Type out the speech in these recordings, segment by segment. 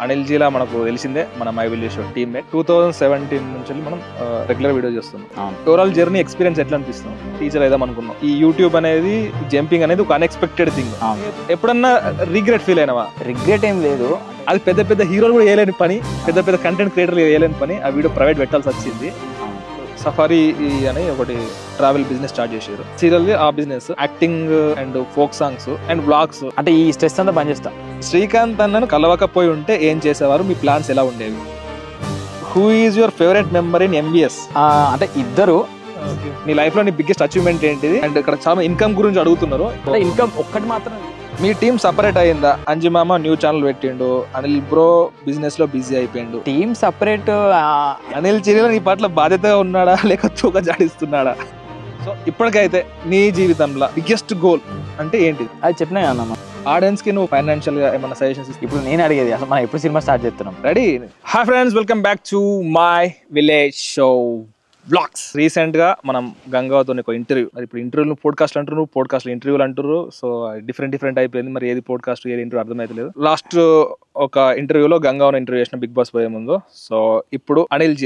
అనిల్ జీలా మనకు తెలిసిందే, మన మై విలేజ్ షో టీమ్మేట్. 2017 నుంచి మనం రెగ్యులర్ వీడియో చేస్తున్నాం. ఓవరాల్ జర్నీ ఎక్స్పీరియన్స్ ఎట్లా అనిపిస్తుంది? టీచర్ అయిదాం అనుకున్నాం. ఈ యూట్యూబ్ అనేది, జంపింగ్ అనేది ఒక అన్ఎక్స్పెక్టెడ్ థింగ్. ఎప్పుడన్నా రిగ్రెట్ ఫీల్ అయినావా? రిగ్రెట్ ఏం లేదు. అది పెద్ద పెద్ద హీరోలు కూడా చేయలేని పని, పెద్ద పెద్ద కంటెంట్ క్రియేటర్లు చేయలేని పని. ఆ వీడియో ప్రైవేట్ పెట్టాల్సి వచ్చింది. సఫారీ అని ఒకటి ట్రావెల్ బిజినెస్ స్టార్ట్ చేశారు. సీరియల్ ఆ business acting and folk songs and vlogs. అంటే ఈ స్ట్రెస్ అంతా బంద్ చేస్తా. శ్రీకాంత్ అన్నను కలవకపోయి ఉంటే ఏం చేసేవారు? మీ ప్లాన్స్ ఎలా ఉండేవి? Who is your favourite member in MBS? అంటే ఇద్దరు. నీ లైఫ్ లో నీ బిగ్గెస్ట్ అచీవ్మెంట్ ఏంటిది? అండ్ ఇక్కడ చాలా ఇన్కమ్ గురించి అడుగుతున్నారు. ఇన్కమ్ ఒక్కటి మాత్రం. మీ టీమ్ సపరేట్ అయిందా? అంజిమామ న్యూ ఛానల్ పెట్టిండు, అనిల్ బ్రో బిజినెస్ లో బిజీ అయిపోయిండు. Team separate. అనిల్ చిరిలో నీ పట్ల బాధ్యతగా ఉన్నాడా లేక తూక జాడిస్తున్నాడా? సో ఇప్పటికైతే నీ జీవితంలో బిగ్గెస్ట్ గోల్ అంటే ఏంటిది? అది చెప్పినా అన్న. ఆడియన్స్ కి నువ్వు ఫైనాన్షియల్ గా ఏమైనా సజెషన్స్ ఇస్తే? ఇప్పుడు నేను అడిగేది అసలు మనం ఎప్పుడు సినిమా స్టార్ట్ చేస్తున్నాం? Ready? Hi friends, welcome back to my village show vlogs. Recent గా మనం గంగావతో ఒక ఇంటర్వ్యూ, ఇప్పుడు ఇంటర్వ్యూలు పోడ్కాస్ట్ అంటారు, పోడ్కాస్ట్ ఇంటర్వ్యూలు అంటారు. సో డిఫరెంట్ అయిపోయింది. మరి ఏది పోడ్కాస్ట్ ఏది ఇంటర్వ్యూ అర్థమైతలేదు. లాస్ట్ ఒక ఇంటర్వ్యూలో గంగావను ఇంటర్వ్యూ చేసిన బిగ్ బాస్ పోయే ముందు. సో ఇప్పుడు అనిల్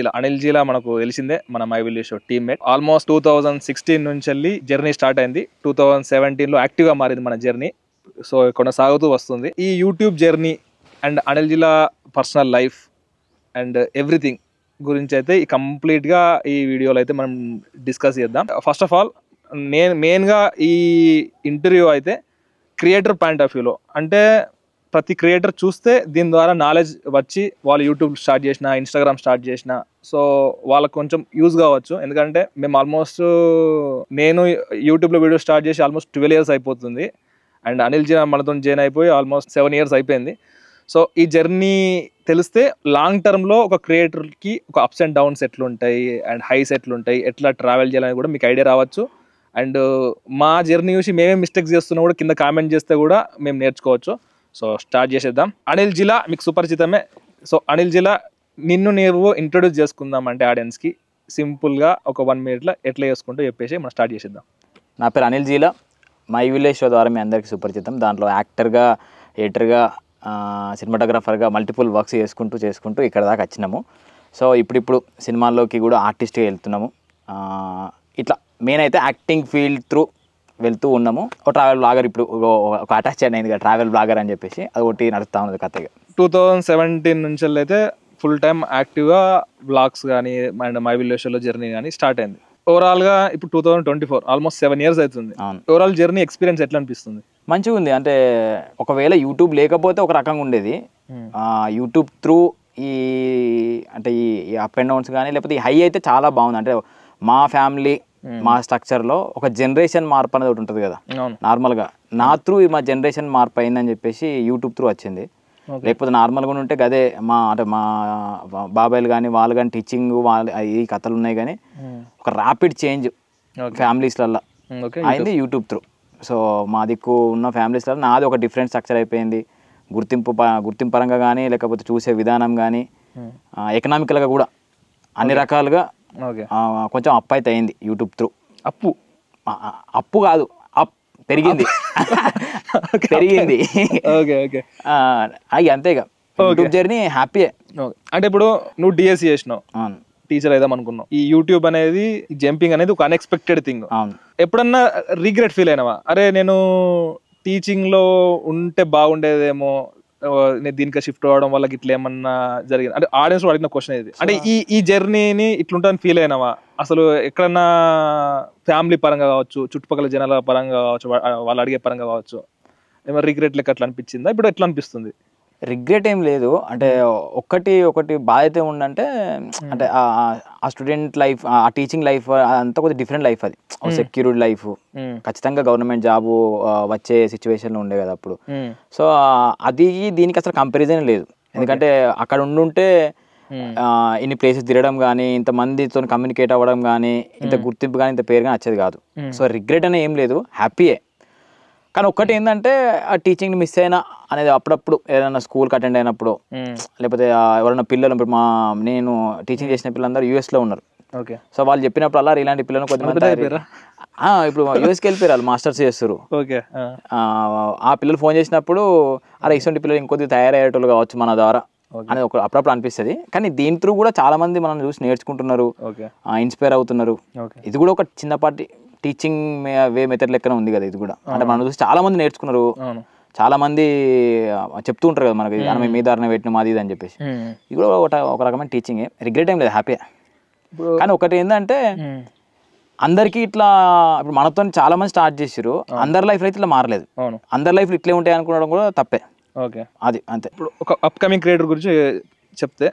జీలా మనకు తెలిసిందే, మన my village show teammate. Almost 2016 నుంచి వెళ్ళి జర్నీ స్టార్ట్ అయింది. 2017 లో యాక్టివ్ గా మారింది మన జర్నీ. సో కొనసాగుతూ వస్తుంది ఈ YouTube journey and Anil జీలా personal life and everything గురించి అయితే కంప్లీట్ గా ఈ వీడియోలో అయితే మనం డిస్కస్ చేద్దాం. ఫస్ట్ ఆఫ్ ఆల్ నేను మెయిన్గా ఈ ఇంటర్వ్యూ అయితే క్రియేటర్ పాయింట్ ఆఫ్ వ్యూలో, అంటే ప్రతి క్రియేటర్ చూస్తే దీని ద్వారా నాలెడ్జ్ వచ్చి వాళ్ళు యూట్యూబ్ స్టార్ట్ చేసిన, ఇన్స్టాగ్రామ్ స్టార్ట్ చేసిన, సో వాళ్ళకు కొంచెం యూజ్ కావచ్చు. ఎందుకంటే మేము ఆల్మోస్ట్, నేను యూట్యూబ్లో వీడియో స్టార్ట్ చేసి ఆల్మోస్ట్ 12 years అయిపోతుంది. అండ్ అనిల్ జీ మనతో జాయిన్ అయిపోయి ఆల్మోస్ట్ 7 years అయిపోయింది. సో ఈ జర్నీ తెలిస్తే లాంగ్ టర్మ్లో ఒక క్రియేటర్కి ఒక అప్స్ అండ్ డౌన్స్ ఎట్లుంటాయి అండ్ హైస్ ఎట్లుంటాయి, ఎట్లా ట్రావెల్ చేయాలని కూడా మీకు ఐడియా రావచ్చు. అండ్ మా జర్నీ చూసి మేమే మిస్టేక్స్ చేస్తున్నా కూడా కింద కామెంట్ చేస్తే కూడా మేము నేర్చుకోవచ్చు. సో స్టార్ట్ చేసేద్దాం. అనిల్ జీలా మీకు సుపరిచితమే. సో అనిల్ జీలా, నిన్ను నీవు ఇంట్రొడ్యూస్ చేసుకుందాం అంటే ఆడియన్స్కి సింపుల్గా ఒక 1 minute ఎట్లా చేసుకుంటూ చెప్పేసి మనం స్టార్ట్ చేసేద్దాం. నా పేరు అనిల్ జీలా. మై విలేజ్ షో ద్వారా మీ అందరికీ సుపరిచితం. దాంట్లో యాక్టర్గా, ఎడిటర్గా, సినిమాటోగ్రాఫర్గా మల్టిపుల్ వర్క్స్ చేసుకుంటూ ఇక్కడ దాకా వచ్చినాము. సో ఇప్పుడు సినిమాల్లోకి కూడా ఆర్టిస్ట్గా వెళ్తున్నాము. ఇట్లా మెయిన్ అయితే యాక్టింగ్ ఫీల్డ్ త్రూ వెళ్తూ ఉన్నాము. ఒక ట్రావెల్ బ్లాగర్, ఇప్పుడు ఒక అటాచ్ అయింది కదా ట్రావెల్ బ్లాగర్ అని చెప్పేసి, అది ఒకటి నడుస్తూ ఉన్నది కథగా. 2017 నుంచి అయితే ఫుల్ టైమ్ యాక్టివ్గా బ్లాగ్స్ కానీ అండ్ మై విలేజ్ షోలో జర్నీ కానీ స్టార్ట్ అయింది. ఓవరాల్గా ఇప్పుడు 2024 ఆల్మోస్ట్ 7 years అవుతుంది. ఓవరాల్ జర్నీ ఎక్స్పీరియన్స్ ఎట్లా అనిపిస్తుంది? మంచిగా ఉంది. అంటే ఒకవేళ యూట్యూబ్ లేకపోతే ఒక రకంగా ఉండేది. యూట్యూబ్ త్రూ ఈ అంటే ఈ అప్ అండ్ డౌన్స్ కానీ లేకపోతే ఈ హై అయితే చాలా బాగుంది. అంటే మా ఫ్యామిలీ, మా స్ట్రక్చర్లో ఒక జనరేషన్ మార్పు అనేది ఒకటి ఉంటుంది కదా నార్మల్గా. నా త్రూ మా జనరేషన్ మార్పు అయిందని చెప్పేసి యూట్యూబ్ త్రూ వచ్చింది. లేకపోతే నార్మల్గా ఉంటే అదే మా బాబాయిలు కానీ వాళ్ళు కానీ టీచింగ్ వాళ్ళు ఈ కథలు ఉన్నాయి, కానీ ఒక ర్యాపిడ్ చేంజ్ ఫ్యామిలీస్లలో అయింది యూట్యూబ్ త్రూ. సో మా దిక్కు ఉన్న ఫ్యామిలీస్లో నాది ఒక డిఫరెంట్ స్ట్రక్చర్ అయిపోయింది. గుర్తింపు పరంగా కానీ లేకపోతే చూసే విధానం కానీ ఎకనామికల్గా కూడా అన్ని రకాలుగా కొంచెం అప్ అయితే అయింది యూట్యూబ్ త్రూ. అప్పు కాదు, పెరిగింది. అంతేగా యూట్యూబ్ జర్నీ హ్యాపీయే. అంటే ఇప్పుడు నువ్వు డిఎస్సి చేసినావు, టీచర్ అయిదాం అనుకున్నావు. ఈ యూట్యూబ్ అనేది, జంపింగ్ అనేది ఒక అన్ఎక్స్పెక్టెడ్ థింగ్. ఎప్పుడన్నా రిగ్రెట్ ఫీల్ అయినావా? అరే నేను టీచింగ్ లో ఉంటే బాగుండేదేమో, నేను దీనికి షిఫ్ట్ అవ్వడం వల్ల ఇట్లా ఏమన్నా జరిగింది అంటే ఆడియన్స్ అడిగిన క్వశ్చన్ ఇది. అంటే ఈ జర్నీని ఇట్లుంటుందని ఫీల్ అయినావా? అసలు ఎక్కడన్నా ఫ్యామిలీ పరంగా కావచ్చు, చుట్టుపక్కల జనాల పరంగా కావచ్చు, వాళ్ళు అడిగే పరంగా కావచ్చు, ఏమైనా రిగ్రెట్ లెక్క అట్లా అనిపించిందా? ఇప్పుడు ఎట్లా అనిపిస్తుంది? రిగ్రెట్ ఏం లేదు. అంటే ఒకటి బాధ్యత ఉందంటే, అంటే ఆ స్టూడెంట్ లైఫ్, ఆ టీచింగ్ లైఫ్ అంతా కొద్దిగా డిఫరెంట్ లైఫ్. అది సెక్యూర్డ్ లైఫ్. ఖచ్చితంగా గవర్నమెంట్ జాబ్ వచ్చే సిచ్యువేషన్లో ఉండే కదా అప్పుడు. సో అది దీనికి అసలు కంపారిజన్ లేదు. ఎందుకంటే అక్కడ ఉండుంటే ఇన్ని ప్లేసెస్ తిరగడం కానీ, ఇంతమందితో కమ్యూనికేట్ అవ్వడం కానీ, ఇంత గుర్తింపు కానీ, ఇంత పేరు కానీ వచ్చేది కాదు. సో రిగ్రెట్ అనే ఏం లేదు, హ్యాపీయే. కానీ ఒక్కటి ఏంటంటే ఆ టీచింగ్ మిస్ అయినా అనేది అప్పుడప్పుడు ఏదైనా స్కూల్కి అటెండ్ అయినప్పుడు, లేకపోతే ఎవరైనా పిల్లలు, ఇప్పుడు నేను టీచింగ్ చేసిన పిల్లలందరూ యూఎస్లో ఉన్నారు. సో వాళ్ళు చెప్పినప్పుడు అలా ఇలాంటి పిల్లలు కొద్దిమంది ఇప్పుడు యూఎస్కి వెళ్ళిపోయారు, వాళ్ళు మాస్టర్స్ చేస్తారు. ఆ పిల్లలు ఫోన్ చేసినప్పుడు అరే ఇటువంటి పిల్లలు ఇంకొద్ది తయారయ్యేటోళ్ళు కావచ్చు మన ద్వారా అనేది అప్పుడప్పుడు అనిపిస్తుంది. కానీ దీని త్రూ కూడా చాలా మంది మనం చూసి నేర్చుకుంటున్నారు, ఇన్స్పైర్ అవుతున్నారు. ఇది కూడా ఒక చిన్నపాటి టీచింగ్ వే మెథడ్ లెక్కన ఉంది కదా ఇది కూడా. అంటే మనం చూసి చాలా మంది నేర్చుకున్నారు, చాలా మంది చెప్తూ ఉంటారు కదా మనకి మేము మీ దారిన పెట్టిన మాది ఇది అని చెప్పేసి. ఇది కూడా ఒక రకమైన టీచింగే. రిగ్రెట్ ఏం లేదు, హ్యాపీ. కానీ ఒకటి ఏంటంటే అందరికీ ఇట్లా ఇప్పుడు మనతో చాలా మంది స్టార్ట్ చేసారు, అందరి లైఫ్ అయితే ఇట్లా మారలేదు. అందరి లైఫ్ ఇట్లే ఉంటాయి అనుకోవడం కూడా తప్పే. అది అంతే. ఇప్పుడు ఒక అప్కమింగ్ క్రియేటర్ గురించి చెప్తే,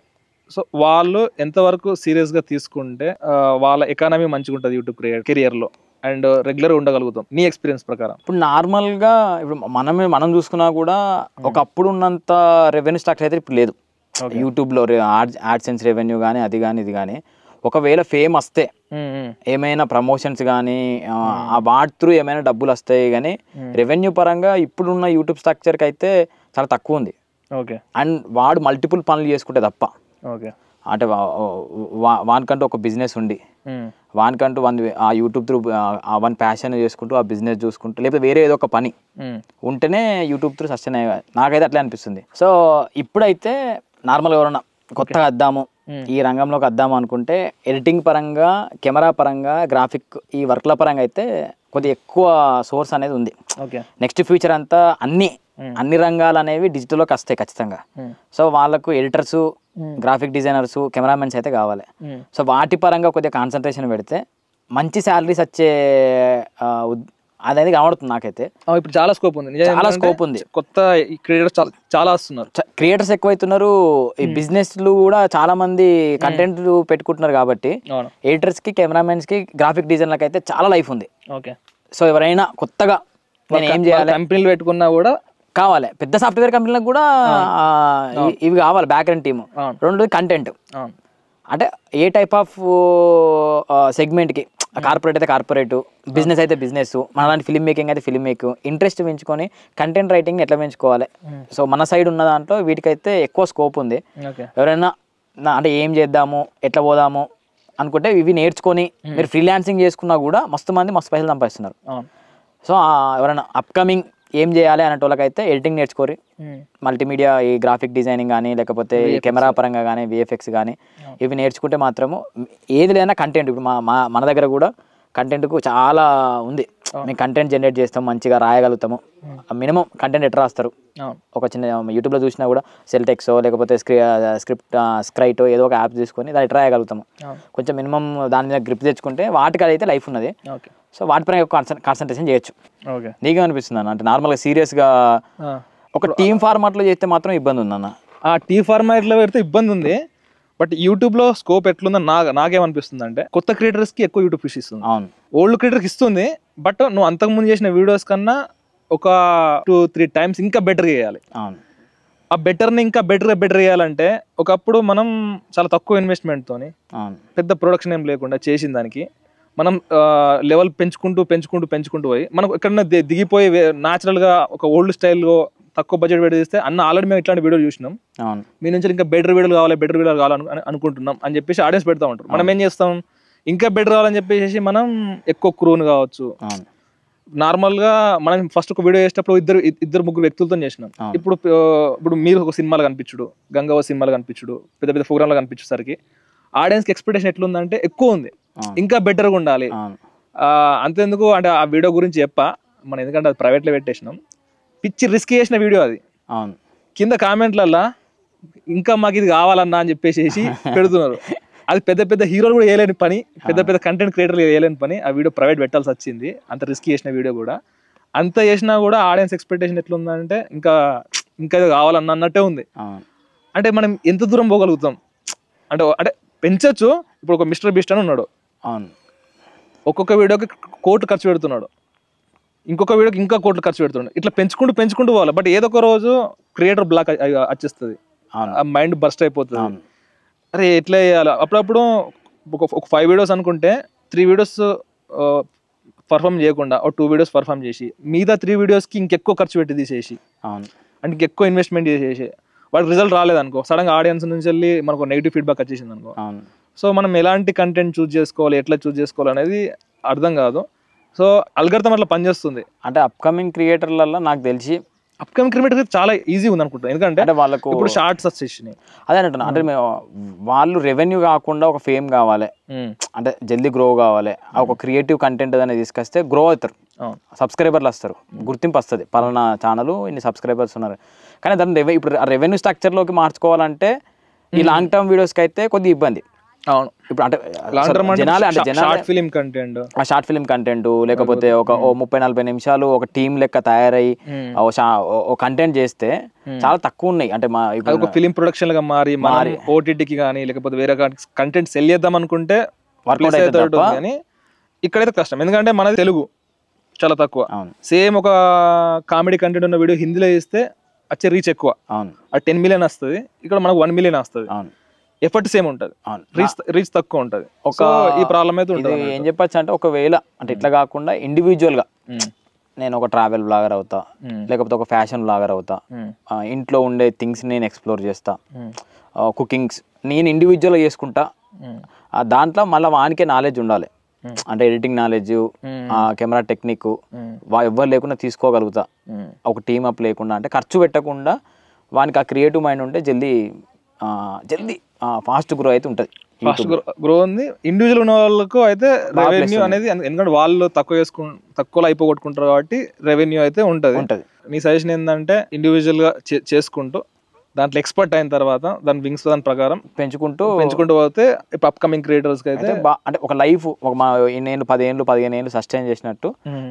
సో వాళ్ళు ఎంతవరకు సీరియస్గా తీసుకుంటే వాళ్ళ ఎకానమీ మంచిగా ఉంటుంది యూట్యూబ్ కెరియర్లో అండ్ రెగ్యులర్గా ఉండగలుగుతాం నీ ఎక్స్పీరియన్స్ ప్రకారం? ఇప్పుడు నార్మల్గా ఇప్పుడు మనం చూసుకున్నా కూడా ఒకప్పుడు ఉన్నంత రెవెన్యూ స్ట్రక్చర్ అయితే ఇప్పుడు లేదు యూట్యూబ్లో. యాడ్సెన్స్ రెవెన్యూ కానీ అది కానీ ఇది కానీ, ఒకవేళ ఫేమ్ వస్తే ఏమైనా ప్రమోషన్స్ కానీ వాటి త్రూ ఏమైనా డబ్బులు వస్తాయి, కానీ రెవెన్యూ పరంగా ఇప్పుడున్న యూట్యూబ్ స్ట్రక్చర్కి అయితే చాలా తక్కువ ఉంది. అండ్ వాడు మల్టిపుల్ పనులు చేసుకుంటే తప్ప, అంటే వానికంటూ ఒక బిజినెస్ ఉండి వానికంటూ ఆ యూట్యూబ్ త్రూ వన్ ప్యాషన్ చేసుకుంటూ ఆ బిజినెస్ చూసుకుంటూ లేకపోతే వేరే ఏదో ఒక పని ఉంటేనే యూట్యూబ్ త్రూ సస్టైన్ అయ్యే, నాకైతే అట్లా అనిపిస్తుంది. సో ఇప్పుడైతే నార్మల్గా ఎవరన్నా కొత్తగా వద్దాము ఈ రంగంలోకి వద్దాము అనుకుంటే ఎడిటింగ్ పరంగా, కెమెరా పరంగా, గ్రాఫిక్ ఈ వర్క్ల పరంగా అయితే కొద్దిగా ఎక్కువ సోర్స్ అనేది ఉంది. నెక్స్ట్ ఫ్యూచర్ అంతా అన్ని రంగాలు అనేవి డిజిటల్లోకి వస్తాయి ఖచ్చితంగా. సో వాళ్ళకు ఎడిటర్సు, గ్రాఫిక్ డిజైనర్సు, కెమెరామెన్స్ అయితే కావాలి. సో వాటి పరంగా కొద్దిగా కాన్సన్ట్రేషన్ పెడితే మంచి శాలరీస్ వచ్చే అనేది కనబడుతుంది నాకైతే. ఇప్పుడు చాలా స్కోప్ ఉంది, చాలా స్కోప్ ఉంది. కొత్త క్రియేటర్స్ చాలా వస్తున్నారు, క్రియేటర్స్ ఎక్కువైతున్నారు. ఈ బిజినెస్లు కూడా చాలా మంది కంటెంట్ పెట్టుకుంటున్నారు కాబట్టి ఎడిటర్స్ కి, కెమెరామెన్స్ కి, గ్రాఫిక్ డిజైనర్లకు అయితే చాలా లైఫ్ ఉంది. సో ఎవరైనా కొత్తగా నేను ఏం చేయాలి, కంపెనీలు పెట్టుకున్నా కూడా కావాలి, పెద్ద సాఫ్ట్వేర్ కంపెనీలకు కూడా ఇవి కావాలి, బ్యాక్ ఎండ్ టీమ్. రెండోది కంటెంట్, అంటే ఏ టైప్ ఆఫ్ సెగ్మెంట్కి, కార్పొరేట్ అయితే కార్పొరేట్, బిజినెస్ అయితే బిజినెస్, మనలాంటి ఫిల్మ్ మేకింగ్ అయితే ఫిల్మ్ మేకింగ్, ఇంట్రెస్ట్ పెంచుకొని కంటెంట్ రైటింగ్ ఎట్లా పెంచుకోవాలి. సో మన సైడ్ ఉన్న దాంట్లో వీటికైతే ఎక్కువ స్కోప్ ఉంది. ఎవరైనా అంటే ఏం చేద్దాము, ఎట్లా పోదాము అనుకుంటే ఇవి నేర్చుకొని మీరు ఫ్రీలాన్సింగ్ చేసుకున్నా కూడా మస్తు పైసలు సంపాదిస్తున్నారు. సో ఎవరైనా అప్కమింగ్ ఏం చేయాలి అనే వాళ్ళకైతే ఎడిటింగ్ నేర్చుకోరి, మల్టీమీడియా ఈ గ్రాఫిక్ డిజైనింగ్ కానీ లేకపోతే కెమెరా పరంగా కానీ విఎఫ్ఎక్స్ కానీ ఇవి నేర్చుకుంటే మాత్రము ఏది లేదన్నా కంటెంట్. ఇప్పుడు మన దగ్గర కూడా కంటెంట్కు చాలా ఉంది. మేము కంటెంట్ జనరేట్ చేస్తాం, మంచిగా రాయగలుగుతాము. మినిమం కంటెంట్ ఎట్లా రాస్తారు, ఒక చిన్న యూట్యూబ్లో చూసినా కూడా సెల్టెక్సో లేకపోతే స్క్రైటో ఏదో ఒక యాప్ తీసుకొని దాన్ని ఎట్లా రాయగలుగుతాము. కొంచెం మినిమం దాని మీద గ్రిప్ తెచ్చుకుంటే వాటికి అదైతే లైఫ్ ఉన్నది. సో వాటిపైన కాన్సన్ట్రేషన్ చేయొచ్చు. నీకేమనిపిస్తుంది అన్న? అంటే నార్మల్గా సీరియస్గా ఒక టీమ్ ఫార్మాట్లో చేస్తే మాత్రం ఇబ్బంది ఉందన్న. ఆ టీమ్ ఫార్మాట్లో పెడితే ఇబ్బంది ఉంది, బట్ యూట్యూబ్లో స్కోప్ ఎట్లుందని నాకేమనిపిస్తుంది అంటే కొత్త క్రియేటర్స్కి ఎక్కువ యూట్యూబ్ ఫిష్ ఇస్తుంది. అవును, ఓల్డ్ క్రియేటర్కి ఇస్తుంది, బట్ నువ్వు అంతకుముందు చేసిన వీడియోస్ కన్నా ఒక 2-3 టైమ్స్ ఇంకా బెటర్ చేయాలి. అవును, ఆ బెటర్ని ఇంకా బెటర్ చేయాలంటే ఒకప్పుడు మనం చాలా తక్కువ ఇన్వెస్ట్మెంట్తోని పెద్ద ప్రొడక్షన్ ఏం లేకుండా చేసిన దానికి మనం లెవెల్ పెంచుకుంటూ పోయి మనం ఎక్కడన్నా దిగిపోయి న్యాచురల్గా ఒక ఓల్డ్ స్టైల్లో తక్కువ బడ్జెట్ వీడియో చేస్తే ఆల్రెడీ మేము ఇట్లాంటి వీడియో చూసినాం, మీ నుంచి ఇంకా బెటర్ వీడియోలు కావాలని అనుకుంటున్నాం అని చెప్పేసి ఆడియన్స్ పెడతా ఉంటారు. మనం ఏం చేస్తాం, ఇంకా బెటర్ కావాలని చెప్పేసి మనం ఎక్కువ క్రూన్ కావచ్చు. నార్మల్గా మనం ఫస్ట్ ఒక వీడియో చేసేటప్పుడు ఇద్దరు ముగ్గురు వ్యక్తులతో చేసినాం. ఇప్పుడు మీరు ఒక సినిమాలు కనిపించుడు, గంగవ్వ సినిమాలు కనిపించుడు, పెద్ద పెద్ద ప్రోగ్రాంలు కనిపించేసరికి ఆడియన్స్కి ఎక్స్పెక్టేషన్ ఎట్లుందంటే ఎక్కువ ఉంది, ఇంకా బెటర్గా ఉండాలి. అంతేందుకు అంటే ఆ వీడియో గురించి మనం ఎందుకంటే అది ప్రైవేట్లో పెట్టేసినాం, పిచ్చి రిస్క్ చేసిన వీడియో అది. కింద కామెంట్లల్లా ఇంకా మాకు ఇది కావాలన్నా అని చెప్పేసి పెడుతున్నారు. అది పెద్ద పెద్ద హీరోలు కూడా వేయలేని పని, పెద్ద పెద్ద కంటెంట్ క్రియేటర్లు వేయలేని పని. ఆ వీడియో ప్రైవేట్ పెట్టాల్సి వచ్చింది, అంత రిస్క్ చేసిన వీడియో కూడా. అంత చేసినా కూడా ఆడియన్స్ ఎక్స్పెక్టేషన్ ఎట్లుందంటే ఇంకా ఇది కావాలన్న అన్నట్టే ఉంది. అంటే మనం ఎంత దూరం పోగలుగుతాం అంటే పెంచచ్చు. ఇప్పుడు ఒక మిస్టర్ బీస్ట్ అని ఉన్నాడు, ఒక్కొక్క వీడియోకి 1 కోటి ఖర్చు పెడుతున్నాడు, ఇంకొక వీడియోకి ఇంకా 1 కోట్లు ఖర్చు పెడుతున్నాడు. ఇట్లా పెంచుకుంటూ పోవాలి. బట్ ఏదో ఒక రోజు క్రియేటర్ బ్లాక్ వచ్చేస్తుంది, మైండ్ బర్స్ట్ అయిపోతుంది. అరే ఎట్లా చేయాలి? అప్పుడప్పుడు ఒక 5 వీడియోస్ అనుకుంటే 3 వీడియోస్ పర్ఫామ్ చేయకుండా ఒక 2 వీడియోస్ పర్ఫామ్ చేసి మిగతా 3 వీడియోస్కి ఇంకెక్కువ ఖర్చు పెట్టి తీసేసి అంటే ఇంకెక్కువ ఇన్వెస్ట్మెంట్ చేసేసి వాడికి రిజల్ట్ రాలేదనుకో, సడన్గా ఆడియన్స్ నుంచి వెళ్ళి మనకు నెగిటివ్ ఫీడ్బ్యాక్ వచ్చేసింది అనుకో. సో మనం ఎలాంటి కంటెంట్ చూస్ చేసుకోవాలి, ఎట్లా చూస్ చేసుకోవాలి అనేది అర్థం కాదు. సో అల్గోరిథం అట్లా పనిచేస్తుంది. అంటే అప్కమింగ్ క్రియేటర్లలో నాకు తెలిసి అప్కమింగ్ క్రియేటర్ చాలా ఈజీ ఉంది అనుకుంటా, ఎందుకంటే అంటే వాళ్ళకు ఇప్పుడు షార్ట్స్ వచ్చేసినాయి. అదే అంటున్నా, అంటే వాళ్ళు రెవెన్యూ కాకుండా ఒక ఫేమ్ కావాలి, అంటే జల్దీ గ్రో కావాలి, ఒక క్రియేటివ్ కంటెంట్ అనేది తీసుకొస్తే గ్రో అవుతారు, సబ్స్క్రైబర్లు వస్తారు, గుర్తింపు వస్తుంది, పలానా ఛానల్ ఇన్ని సబ్స్క్రైబర్స్ ఉన్నారు. కానీ దాన్ని ఇప్పుడు రెవెన్యూ స్ట్రక్చర్లోకి మార్చుకోవాలంటే ఈ లాంగ్ టర్మ్ వీడియోస్కి అయితే కొద్దిగా ఇబ్బంది. అవును, ఇప్పుడు అంటే షార్ట్ ఫిలిం కంటెంట్, ఆ షార్ట్ ఫిలిం కంటెంట్ లేకపోతే ఒక 30-40 నిమిషాలు ఒక టీం లెక్క తయారై కంటెంట్ చేస్తే చాలా తక్కువ ఉన్నాయి. అంటే మా ఒక ఫిలిం ప్రొడక్షన్ గా మారి ఓటీటీకి కానీ లేకపోతే వేరే కంటెంట్ సెల్ చేద్దాం అనుకుంటే కానీ ఇక్కడైతే కష్టం, ఎందుకంటే మనది తెలుగు చాలా తక్కువ. సేమ్ ఒక కామెడీ కంటెంట్ ఉన్న వీడియో హిందీలో చేస్తే వచ్చే రీచ్ ఎక్కువ, అది 10 మిలియన్ వస్తుంది, ఇక్కడ మనకు 1 మిలియన్ వస్తుంది, ఎఫర్ట్ సేమ్ ఉంటుంది, రీచ్ తక్కువ ఉంటుంది. ఒక ఈ ప్రాబ్లం అయితే ఉంటుంది. ఏం చెప్పచ్చు అంటే ఒకవేళ అంటే ఇట్లా కాకుండా ఇండివిజువల్ గా నేను ఒక ట్రావెల్ బ్లాగర్ అవుతా, లేకపోతే ఒక ఫ్యాషన్ బ్లాగర్ అవుతా, ఇంట్లో ఉండే థింగ్స్ నేను ఎక్స్ప్లోర్ చేస్తా, కుకింగ్స్ నేను ఇండివిజువల్గా చేసుకుంటా, దాంట్లో మళ్ళీ వానికే నాలెడ్జ్ ఉండాలి, అంటే ఎడిటింగ్ నాలెడ్జ్, కెమెరా టెక్నిక్ ఎవ్వరు లేకుండా తీసుకోగలుగుతా, ఒక టీమ్ అప్ లేకుండా, అంటే ఖర్చు పెట్టకుండా వానికి ఆ క్రియేటివ్ మైండ్ ఉంటే జల్దీ ఫాస్ట్ గ్రో అయితే ఉంటుంది. ఫాస్ట్ గ్రో ఉంది. ఇండివిజువల్ ఉన్న వాళ్ళకు అయితే రెవెన్యూ అనేది, ఎందుకంటే వాళ్ళు తక్కువలో అయిపోగొట్టుకుంటారు కాబట్టి రెవెన్యూ అయితే ఉంటుంది. నీ సజెషన్ ఏంటంటే ఇండివిజువల్ గా చేసుకుంటూ దాంట్లో ఎక్స్పర్ట్ అయిన తర్వాత దాని వింగ్స్ దాని ప్రకారం పెంచుకుంటూ పోతే ఇప్పుడు అప్కమింగ్ క్రియేటర్స్ కి అయితే అంటే ఒక లైఫ్ ఒక 10 ఏళ్ళు సస్టైన్ చేసినట్టు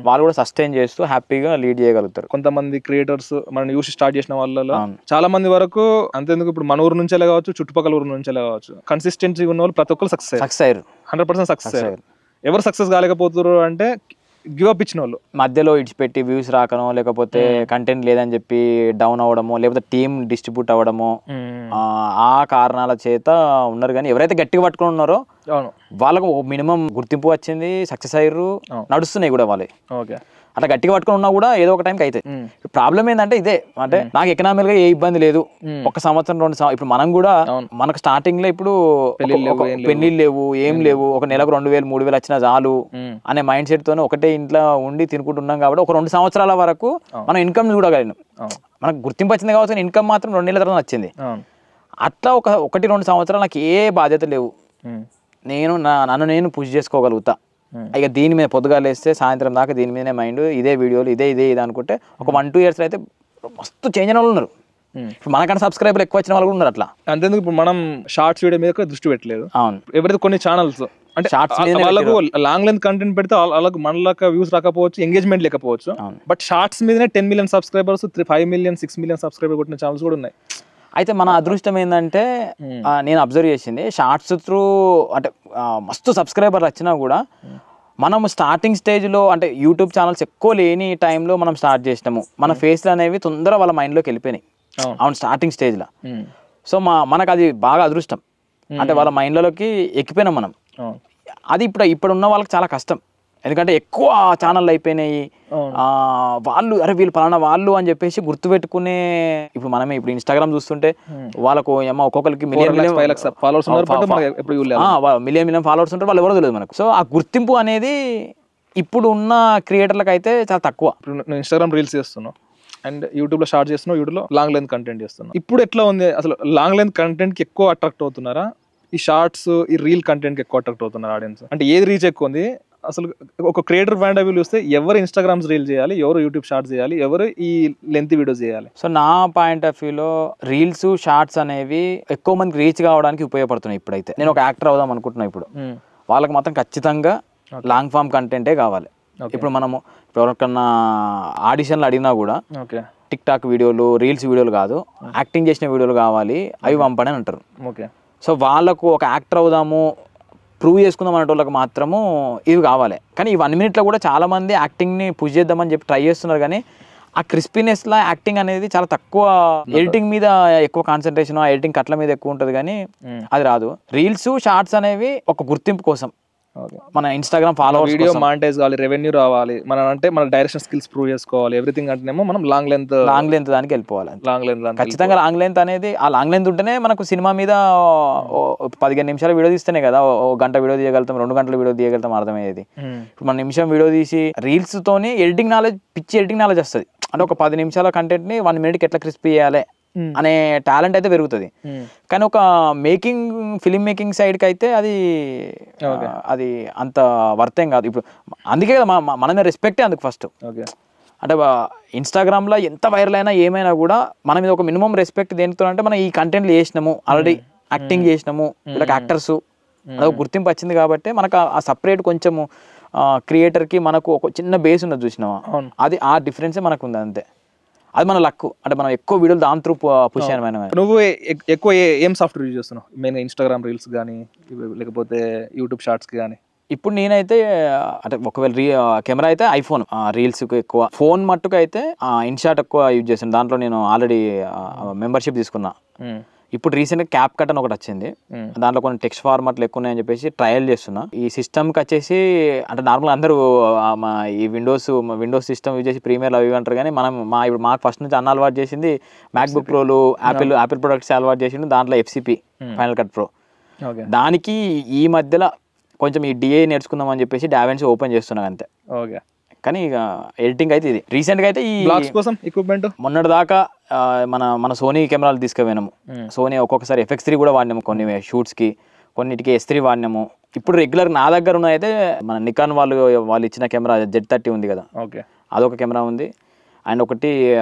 వాళ్ళు కూడా సస్టైన్ చేస్తూ హ్యాపీగా లీడ్ చేయగలుగుతారు. కొంతమంది క్రియేటర్స్ మనం యూస్ స్టార్ట్ చేసిన వాళ్ళలో చాలా మంది వరకు అంతేందుకు ఇప్పుడు మన ఊరు నుంచే కావచ్చు, చుట్టుపక్కల ఊరు నుంచే కావచ్చు, కన్సిస్టెన్సీ ఉన్న వాళ్ళు ప్రతి ఒక్కరు సక్సెస్ అయ్యారు, 100% సక్సెస్ అయ్యారు. ఎవరు సక్సెస్ కాలేకపోతారు అంటే గివ్ అప్ ఇచ్చిన వాళ్ళు, మధ్యలో ఇడిచిపెట్టి వ్యూస్ రాకనో, లేకపోతే కంటెంట్ లేదని చెప్పి డౌన్ అవ్వడమో, లేకపోతే టీమ్ డిస్ట్రిబ్యూట్ అవ్వడమో, ఆ కారణాల చేత ఉన్నారు. కానీ ఎవరైతే గట్టిగా పట్టుకుని ఉన్నారో వాళ్ళకు మినిమం గుర్తింపు వచ్చింది, సక్సెస్ అయ్యారు, నడుస్తున్నాయి కూడా వాళ్ళే. ఓకే, అట్లా గట్టిగా పట్టుకుని ఉన్నా కూడా ఏదో ఒక టైంకి అయితే. ప్రాబ్లం ఏంటంటే ఇదే, అంటే నాకు ఎకనామిక్ గా ఏ ఇబ్బంది లేదు, ఒక సంవత్సరం 2 సంవత్సరం, ఇప్పుడు మనం కూడా మనకు స్టార్టింగ్ లో ఇప్పుడు పెళ్లిళ్ళు లేవు, ఏం లేవు, ఒక నెలకు 2000-3000 వచ్చినా చాలు అనే మైండ్ సెట్ తోనే ఒకటే ఇంట్లో ఉండి తినుకుంటున్నాం కాబట్టి ఒక 2 సంవత్సరాల వరకు మనం ఇన్కమ్ చూడగలిగినాం. మనకు గుర్తింపు వచ్చింది కావచ్చు, ఇన్కమ్ మాత్రం 2 నెలల తర్వాత వచ్చింది. అట్లా 1-2 సంవత్సరాలు నాకు ఏ బాధ్యత లేవు, నన్ను నేను పుష్ చేసుకోగలుగుతా. ఇక దీని మీద పొద్దుగా లేస్తే సాయంత్రం దాకా దీని మీదనే మైండ్, ఇదే వీడియోలు ఇదే అనుకుంటే ఒక 1-2 years అయితే మస్తు చేంజ్ అయిన వాళ్ళు ఉన్నారు. ఇప్పుడు మనకన్నా సబ్స్క్రైబర్లు ఎక్కువ వచ్చిన వాళ్ళు ఉన్నారు. అట్లా అంతేందుకు ఇప్పుడు మనం షార్ట్స్ వీడియో మీద దృష్టి పెట్టలేదు. అవును, ఎవరైతే కొన్ని ఛానల్స్ అంటే వాళ్ళకు లాంగ్ లెంత్ కంటెంట్ పెడితే వాళ్ళకు మనలాగా వ్యూస్ రాకపోవచ్చు, ఎంగేజ్మెంట్ లేకపోవచ్చు, బట్ షార్ట్స్ మీదనే 10 million subscribers, 5 million 6 million subscriber కొట్టిన ఛానల్స్ కూడా ఉన్నాయి. అయితే మన అదృష్టం ఏంటంటే నేను అబ్జర్వ్ చేసింది, షార్ట్స్ త్రూ అంటే మస్తు సబ్స్క్రైబర్లు వచ్చినా కూడా మనం స్టార్టింగ్ స్టేజ్లో అంటే యూట్యూబ్ ఛానల్స్ ఎక్కువ లేని టైంలో మనం స్టార్ట్ చేసినాము, మన ఫేస్లు అనేవి తొందరగా వాళ్ళ మైండ్లోకి వెళ్ళిపోయినాయి. అవును, స్టార్టింగ్ స్టేజ్లో. సో మనకు అది బాగా అదృష్టం, అంటే వాళ్ళ మైండ్లలోకి ఎక్కిపోయినాం మనం. అది ఇప్పుడున్న వాళ్ళకి చాలా కష్టం, ఎందుకంటే ఎక్కువ ఛానళ్ళు అయిపోయినాయి. వాళ్ళు అరే వీళ్ళు పలానా వాళ్ళు అని చెప్పేసి గుర్తుపెట్టుకునే, ఇప్పుడు మనమే ఇప్పుడు ఇన్స్టాగ్రామ్ చూస్తుంటే వాళ్ళకు ఒక్కొక్కరికి మిలియన్ ఫాలోవర్స్ ఉంటారు, వాళ్ళు ఎవరో తెలియదు మనకు. సో ఆ గుర్తింపు అనేది ఇప్పుడు ఉన్న క్రియేటర్లకు అయితే చాలా తక్కువ. ఇప్పుడు ఇన్స్టాగ్రామ్ రీల్స్ చేస్తున్నావు అండ్ యూట్యూబ్లో షార్ట్ చేస్తున్నావు, యూట్యూబ్లో లాంగ్ లెంత్ కంటెంట్ చేస్తున్నావు. ఇప్పుడు ఎట్లా ఉంది అసలు, లాంగ్ లెంత్ కంటెంట్కి ఎక్కువ అట్రాక్ట్ అవుతున్నారా, ఈ షార్ట్స్ ఈ రీల్ కంటెంట్కి ఎక్కువ అట్రాక్ట్ అవుతున్నారు ఆడియన్స్? అంటే ఏది రీచ్ ఎక్కువ ఉంది అసలు? ఒక క్రియేటర్ పాయింట్ ఆఫ్ వ్యూ చూస్తే ఎవరు ఇన్స్టాగ్రామ్స్ రీల్ చేయాలి, ఎవరు యూట్యూబ్ షార్ట్స్ చేయాలి, ఎవరు ఈ లెంత్ వీడియోస్ చేయాలి? సో నా పాయింట్ ఆఫ్ వ్యూలో రీల్స్ షార్ట్స్ అనేవి ఎక్కువ మందికి రీచ్ కావడానికి ఉపయోగపడుతున్నాయి. ఇప్పుడైతే నేను ఒక యాక్టర్ అవుదాం అనుకుంటున్నా, ఇప్పుడు వాళ్ళకి మాత్రం ఖచ్చితంగా లాంగ్ ఫామ్ కంటెంటే కావాలి. ఇప్పుడు మనము ఎవరికన్నా ఆడిషన్లు అడిగినా కూడా టిక్ టాక్ వీడియోలు, రీల్స్ వీడియోలు కాదు, యాక్టింగ్ చేసిన వీడియోలు కావాలి, అవి పంపని అంటారు. ఓకే, సో వాళ్ళకు ఒక యాక్టర్ అవుదాము, ప్రూవ్ చేసుకుందాం అనే వాళ్ళకి మాత్రము ఇవి కావాలి. కానీ ఈ 1 minute కూడా చాలా మంది యాక్టింగ్ని పుష్ చేద్దామని చెప్పి ట్రై చేస్తున్నారు, కానీ ఆ క్రిస్పీనెస్లో యాక్టింగ్ అనేది చాలా తక్కువ. ఎడిటింగ్ మీద ఎక్కువ కాన్సన్ట్రేషన్, ఎడిటింగ్ కట్ల మీద ఎక్కువ ఉంటుంది, కానీ అది రాదు. రీల్స్ షార్ట్స్ అనేవి ఒక గుర్తింపు కోసం, మన ఇన్స్టాగ్రామ్ ఫాలోవర్స్, వీడియో మానిటైజ్ కావాలి, రెవెన్యూ రావాలి, మన డైరెక్షన్ స్కిల్స్ ప్రూవ్ చేసుకోవాలి, ఎవ్రీథింగ్ అంటేనేమో మనం లాంగ్ లెంత్ దానికి వెళ్ళిపోవాలి. ఖచ్చితంగా లాంగ్ లెంత్ అనేది, ఆ లాంగ్ లెంత్ ఉంటేనే మనకు సినిమా మీద 15 నిమిషాల వీడియో తీస్తేనే కదా 1 గంట వీడియో తీయగలుగుతాం, 2 గంటల వీడియో తీయగలుగుతాం, అర్థమయ్యేది. ఇప్పుడు మన నిమిషం వీడియో తీసి రీల్స్ తోని ఎడిటింగ్ నాలెడ్జ్, పిచ్చి ఎడిటింగ్ నాలెడ్జ్ వస్తుంది. అంటే ఒక 10 నిమిషాల కంటెంట్ని 1 మినిట్కి ఎట్లా క్రిస్పీ చేయాలి అనే టాలెంట్ అయితే పెరుగుతుంది. కానీ ఒక ఫిలిం మేకింగ్ సైడ్కి అయితే అది అంత వర్తేం కాదు. ఇప్పుడు అందుకే కదా మనమే రెస్పెక్టే అందుకు ఫస్ట్. అంటే ఇన్స్టాగ్రామ్లో ఎంత వైరల్ అయినా ఏమైనా కూడా మన మీద ఒక మినిమం రెస్పెక్ట్ దేనితో అంటే మనం ఈ కంటెంట్లు చేసినాము, ఆల్రెడీ యాక్టింగ్ చేసినాము, వీళ్ళకి యాక్టర్స్ అదొక గుర్తింపు వచ్చింది కాబట్టి మనకు ఆ సపరేట్ కొంచెము క్రియేటర్కి మనకు ఒక చిన్న బేస్ ఉన్నది చూసినావా, అది ఆ డిఫరెన్సే మనకు ఉంది అంతే. అది మన లక్. అంటే మనం ఎక్కువ వీడియోలు దాని త్రూ పుష్ అయిన. నువ్వు ఎక్కువ ఏం సాఫ్ట్వేర్ యూజ్ చేస్తున్నావు? మెయిన్గా ఇన్స్టాగ్రామ్ రీల్స్ కానీ లేకపోతే యూట్యూబ్ షార్ట్స్కి కానీ? ఇప్పుడు నేనైతే అంటే ఒకవేళ కెమెరా అయితే ఐఫోన్, రీల్స్కి ఎక్కువ. ఫోన్ మట్టుకు అయితే ఇన్షాట్ ఎక్కువ యూజ్ చేస్తాను. దాంట్లో నేను ఆల్రెడీ మెంబర్షిప్ తీసుకున్నా. ఇప్పుడు రీసెంట్గా క్యాప్ కట్ అని ఒకటి వచ్చింది, దాంట్లో కొన్ని టెక్స్ట్ ఫార్మాట్లు ఎక్కువ ఉన్నాయని చెప్పేసి ట్రయల్ చేస్తున్నా. ఈ సిస్టమ్కి వచ్చేసి అంటే నార్మల్ అందరూ ఈ విండోస్ సిస్టమ్ యూజ్ చేసి ప్రీమియర్ అవి అంటారు, కానీ ఇప్పుడు మాకు ఫస్ట్ నుంచి అన్న అలవాటు చేసింది మ్యాక్బుక్ ప్రోలు, యాపిల్ ప్రొడక్ట్స్ అలవాటు చేసిండు. దాంట్లో FCP ఫైనల్ కట్ ప్రో. దానికి ఈ మధ్యలో కొంచెం ఈ DA నేర్చుకుందాం అని చెప్పేసి డావెన్సీ ఓపెన్ చేస్తున్నాను అంతే. ఓకే. కానీ ఇక ఎడిటింగ్ అయితే ఇది రీసెంట్గా అయితే ఈ బ్లాగ్స్ కోసం ఎక్విప్మెంట్ మొన్నటి దాకా మన సోనీ కెమెరాలు తీసుకుపోయినాము. సోనీ ఒక్కొక్కసారి FX3 కూడా వాడినాము కొన్ని షూట్స్కి, కొన్నిటికి S3 వాడినాము. ఇప్పుడు రెగ్యులర్ నా దగ్గర ఉన్న అయితే మన నికాన్ వాళ్ళు ఇచ్చిన కెమెరా Z30 ఉంది కదా, ఓకే, అదొక కెమెరా ఉంది. అండ్ ఒకటి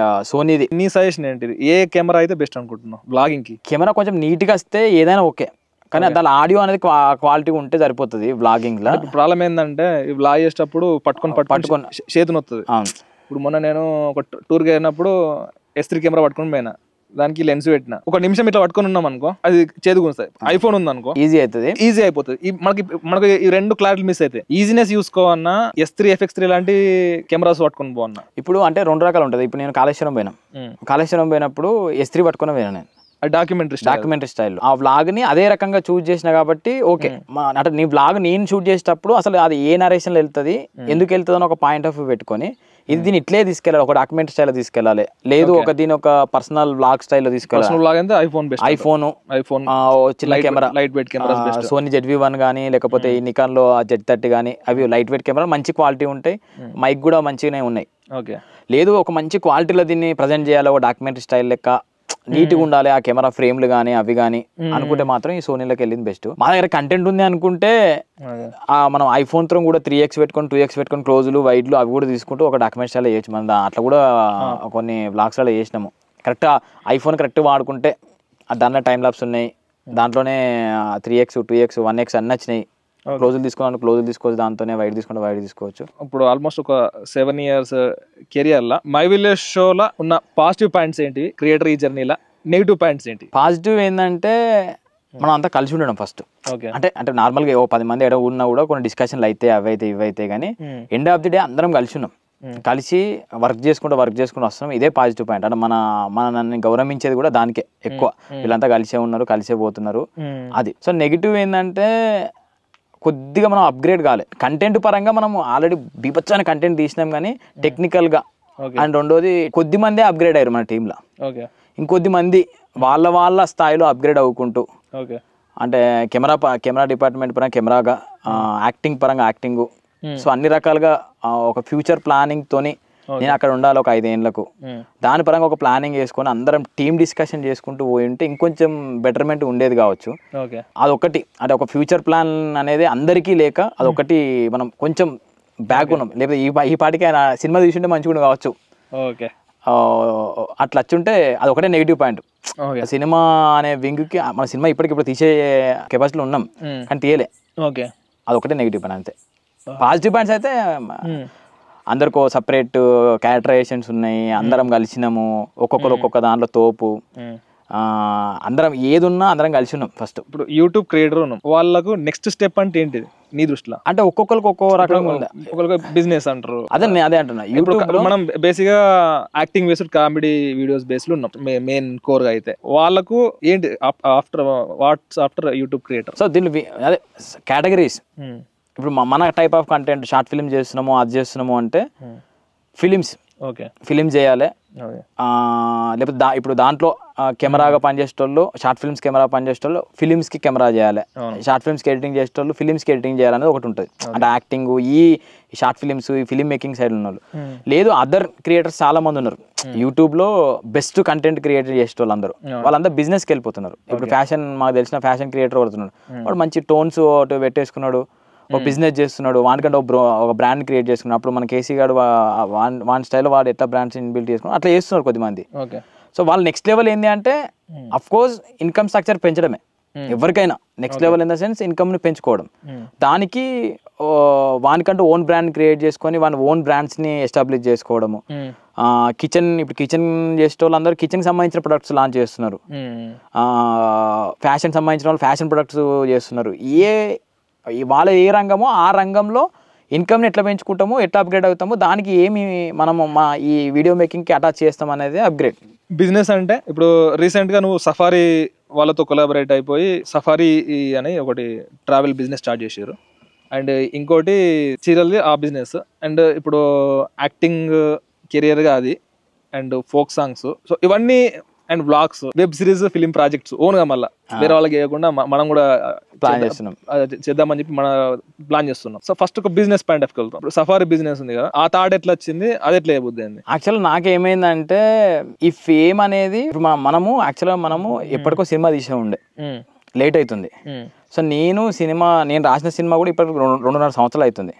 సోనీది. నీ సజెషన్ ఏంటిది? ఏ కెమెరా అయితే బెస్ట్ అనుకుంటున్నావు బ్లాగింగ్కి? కెమెరా కొంచెం నీట్గా వస్తే ఏదైనా ఓకే, కానీ దాని ఆడియో అనేది క్వాలిటీ ఉంటే సరిపోతుంది వ్లాగింగ్లో. ప్రాబ్లం ఏంటంటే ఈ వ్లాగ్ చేసేటప్పుడు పట్టుకొని చేతుని వస్తుంది. ఇప్పుడు మొన్న నేను ఒక టూర్కి వెళ్ళినప్పుడు S3 కెమెరా పట్టుకొని పోయినా, దానికి లెన్స్ పెట్టిన, ఒక నిమిషం ఇట్లా పట్టుకొని ఉన్నాం అనుకో అది చేదుకుంటుంది. ఐఫోన్ ఉంది అనుకో ఈజీ అయిపోతుంది. మనకి ఈ రెండు క్లారిటీ మిస్ అయితే ఈజీనెస్ చూసుకోవన్నా S3 FX3 లాంటి కెమెరాస్ పట్టుకొని పోవన్నా. ఇప్పుడు అంటే 2 రకాలు ఉంటుంది. ఇప్పుడు నేను కాళేశ్వరం పోయినప్పుడు S3 పట్టుకొని పోయినా నేను, డాక్యుమెంటరీ స్టైల్. ఆ వ్లాగ్ ని అదే రకంగా చూస్ చేసిన కాబట్టి ఓకే. అంటే నీ వ్లాగ్ నేను షూట్ చేసేటప్పుడు అసలు అది ఏ నరేషన్ వెళ్తుంది, ఎందుకు వెళ్తుంది అని ఒక పాయింట్ ఆఫ్ వ్యూ పెట్టుకొని దీన్ని ఇట్లే తీసుకెళ్ళాలి, ఒక డాక్యుమెంటరీ స్టైల్ తీసుకెళ్ళాలి, లేదు దీని ఒక పర్సనల్ వ్లాగ్ స్టైల్లో తీసుకెళ్ళాలి. ఐఫోన్ చిన్న camera, light weight camera, Sony ZV-1 కానీ లేకపోతే ఈ నికాన్ లో Z30 కానీ, అవి లైట్ వెయిట్ కెమెరా, మంచి క్వాలిటీ ఉంటాయి, మైక్ కూడా మంచిగానే ఉన్నాయి. లేదు ఒక మంచి క్వాలిటీలో దీన్ని ప్రజెంట్ చేయాలి, ఒక డాక్యుమెంటరీ స్టైల్ లెక్క నీట్గా ఉండాలి ఆ కెమెరా ఫ్రేమ్లు కానీ అవి కానీ అనుకుంటే మాత్రం ఈ సోనీలోకి వెళ్ళింది బెస్ట్. మా దగ్గర కంటెంట్ ఉంది అనుకుంటే మనం ఐఫోన్ తో కూడా 3x పెట్టుకొని 2x పెట్టుకొని క్లోజులు వైడ్లు అవి కూడా తీసుకుంటూ ఒక డాక్యుమెంట్ స్టైల్ చేయొచ్చు. మనం అట్లా కూడా కొన్ని బ్లాగ్స్ అలా చేసినాము. కరెక్ట్ ఐఫోన్ కరెక్ట్ వాడుకుంటే దాంట్లో టైం ల్యాప్స్ ఉన్నాయి, దాంట్లోనే 3x 2x 1x అన్నీ వచ్చినాయి. క్లోజులు తీసుకోవచ్చు, దాంతోనే వైడ్ తీసుకుంటే వైడ్ తీసుకోవచ్చు. ఇప్పుడు ఆల్మోస్ట్ ఒక 7 years career law my village షోలో ఉన్న పాజిటివ్ పాయింట్స్ ఏంటి, క్రియేటర్ ఈ జర్నీలో నెగిటివ్ పాయింట్స్ ఏంటి? పాజిటివ్ ఏంటంటే మనం అంతా కలిసి ఉండడం ఫస్ట్. అంటే నార్మల్గా 10 మంది ఎడ ఉన్నా కూడా కొన్ని డిస్కషన్లు అయితే అవైతే ఇవైతే, కానీ ఎండ్ ఆఫ్ ది డే అందరం కలిసి ఉన్నాం, కలిసి వర్క్ చేసుకుంటూ వస్తున్నాం. ఇదే పాజిటివ్ పాయింట్. అంటే నన్ను గౌరవించేది కూడా దానికే ఎక్కువ. వీళ్ళంతా కలిసే ఉన్నారు, కలిసే పోతున్నారు, అది. సో నెగిటివ్ ఏంటంటే కొద్దిగా మనం అప్గ్రేడ్ కావాలి కంటెంట్ పరంగా. మనం ఆల్రెడీ బీభత్సమైన కంటెంట్ తీసినాం కానీ టెక్నికల్గా. అండ్ రెండోది కొద్ది మందే అప్గ్రేడ్ అయ్యారు మన టీంలో, ఇంకొద్ది మంది వాళ్ళ స్థాయిలో అప్గ్రేడ్ అవ్వుకుంటూ, అంటే కెమెరా డిపార్ట్మెంట్ పరంగా కెమెరాగా, యాక్టింగ్ పరంగా యాక్టింగ్, సో అన్ని రకాలుగా ఒక ఫ్యూచర్ ప్లానింగ్ తోని నేను అక్కడ ఉండాలి ఒక 5 ఏళ్లకు. దాని పరంగా ఒక ప్లానింగ్ చేసుకొని అందరం టీమ్ డిస్కషన్ చేసుకుంటూ పోయి ఉంటే ఇంకొంచెం బెటర్మెంట్ ఉండేది కావచ్చు. అదొకటి. అంటే ఒక ఫ్యూచర్ ప్లాన్ అనేది అందరికీ లేక అదొకటి మనం కొంచెం బ్యాక్ ఉన్నాం. లేకపోతే ఈ పాటికి ఆయన సినిమా తీసుంటే మంచిగా కావచ్చు. అట్లా వచ్చుంటే అదొకటే నెగిటివ్ పాయింట్. సినిమా అనే వింగ్కి మన సినిమా ఇప్పటికిప్పుడు తీసే కెపాసిటీలో ఉన్నాం కానీ తీయలే, అదొకటే నెగిటివ్ పాయింట్ అంతే. పాజిటివ్ పాయింట్స్ అయితే అందరికో సపరేట్ క్యారెక్టరైజేషన్స్ ఉన్నాయి, అందరం కలిసినాము, ఒక్కొక్కరు ఒక్కొక్క దాంట్లో తోపు, అందరం ఏది ఉన్నా అందరం కలిసి ఉన్నాం ఫస్ట్. ఇప్పుడు యూట్యూబ్ క్రియేటర్ ఉన్నాం, వాళ్ళకు నెక్స్ట్ స్టెప్ అంటే ఏంటిది నీ దృష్టిలో? అంటే ఒక్కొక్కరికి ఒక్కో రకంగా ఉంది. ఒక్కొక్కరికి బిజినెస్ అంటారు, అదే అంటున్నా. ఇప్పుడు మనం బేసిక్ గా acting based comedy videos based ఉన్నాం మెయిన్ కోర్ గా. అయితే వాళ్ళకు ఏంటి ఆఫ్టర్ యూట్యూబ్ క్రియేటర్? సో దీన్ని అదే కేటగిరీస్. ఇప్పుడు మన type of content short film చేస్తున్నాము, అది చేస్తున్నాము అంటే ఫిలిమ్స్ ఓకే. ఫిలిం చేయాలి, ఓకే. లేకపోతే ఇప్పుడు దాంట్లో కెమెరాగా పనిచేసేటోళ్ళు, షార్ట్ ఫిల్మ్స్ కెమెరా పనిచేసేటోళ్ళు ఫిలిమ్స్కి కెమెరా చేయాలి, షార్ట్ ఫిల్మ్స్కి ఎడిటింగ్ చేసేటోళ్ళు ఫిలిమ్స్కి ఎడిటింగ్ చేయాలనేది ఒకటి ఉంటుంది. అంటే యాక్టింగ్ ఈ షార్ట్ ఫిలిమ్స్ ఈ ఫిలిం మేకింగ్ సైడ్ ఉన్న వాళ్ళు. లేదు అదర్ క్రియేటర్స్ చాలా మంది ఉన్నారు యూట్యూబ్లో, బెస్ట్ కంటెంట్ క్రియేట్ చేసేటోళ్ళు అందరూ. వాళ్ళందరూ బిజినెస్కి వెళ్ళిపోతున్నారు. ఇప్పుడు ఫ్యాషన్, మాకు తెలిసిన ఫ్యాషన్ క్రియేటర్ పడుతున్నాడు, వాడు మంచి టోన్స్ ఒకటి పెట్టేసుకున్నాడు, ఒక బిజినెస్ చేస్తున్నాడు, వానికంటే ఒక బ్రాండ్ క్రియేట్ చేసుకున్నాడు. అప్పుడు మన కేసీ గారు వాన్ స్టైల్లో వాడు ఎట్లా బ్రాండ్స్ బిల్డ్ చేసుకున్నాడు అట్లా చేస్తున్నారు కొద్దిమంది. సో వాళ్ళ నెక్స్ట్ లెవెల్ ఏంటి అంటే అఫ్ కోర్స్ ఇన్కమ్ స్ట్రక్చర్ పెంచడమే ఎవరికైనా. Next level in the sense ఇన్కమ్ని పెంచుకోవడం. దానికి వానికంటూ ఓన్ బ్రాండ్ క్రియేట్ చేసుకొని వాని ఓన్ బ్రాండ్స్ని ఎస్టాబ్లిష్ చేసుకోవడము. ఇప్పుడు కిచెన్ చేసే వాళ్ళు అందరూ కిచెన్కి సంబంధించిన ప్రొడక్ట్స్ లాంచ్ చేస్తున్నారు, ఫ్యాషన్ సంబంధించిన వాళ్ళు ఫ్యాషన్ ప్రొడక్ట్స్ చేస్తున్నారు. వాళ్ళ ఏ రంగమో ఆ రంగంలో ఇన్కమ్ని ఎట్లా పెంచుకుంటామో, ఎట్లా అప్గ్రేడ్ అవుతామో, దానికి ఏమి మనము మా ఈ వీడియో మేకింగ్కి అటాచ్ చేస్తాం అనేది అప్గ్రేడ్. బిజినెస్ అంటే ఇప్పుడు రీసెంట్గా నువ్వు సఫారీ వాళ్ళతో కొలాబరేట్ అయిపోయి సఫారీ అని ఒకటి ట్రావెల్ బిజినెస్ స్టార్ట్ చేశారు, అండ్ ఇంకోటి సీరియల్ది ఆ బిజినెస్, అండ్ ఇప్పుడు యాక్టింగ్ కెరియర్గా అది, అండ్ ఫోక్ సాంగ్స్, సో ఇవన్నీ, and blogs, web series, film projects ఓన్గా మళ్ళీ వేరే వాళ్ళకి వేయకుండా మనం కూడా ప్లాన్ చేస్తున్నాం, చేద్దామని చెప్పి మన ప్లాన్ చేస్తున్నాం. సో ఫస్ట్ ఒక బిజినెస్ పాయింట్ ఆఫ్ వెళ్తాం. ఇప్పుడు సఫారీ బిజినెస్ ఉంది కదా, ఆ థాట్ ఎట్లా వచ్చింది, అది ఎట్లా అయిపోద్ది అండి? యాక్చువల్ నాకేమైందంటే ఈ ఫేమ్ అనేది మనము ఎప్పటికో సినిమా తీసే ఉండే, లేట్ అవుతుంది. సో నేను రాసిన సినిమా కూడా ఇప్పటికి 2.5 సంవత్సరాలు అవుతుంది,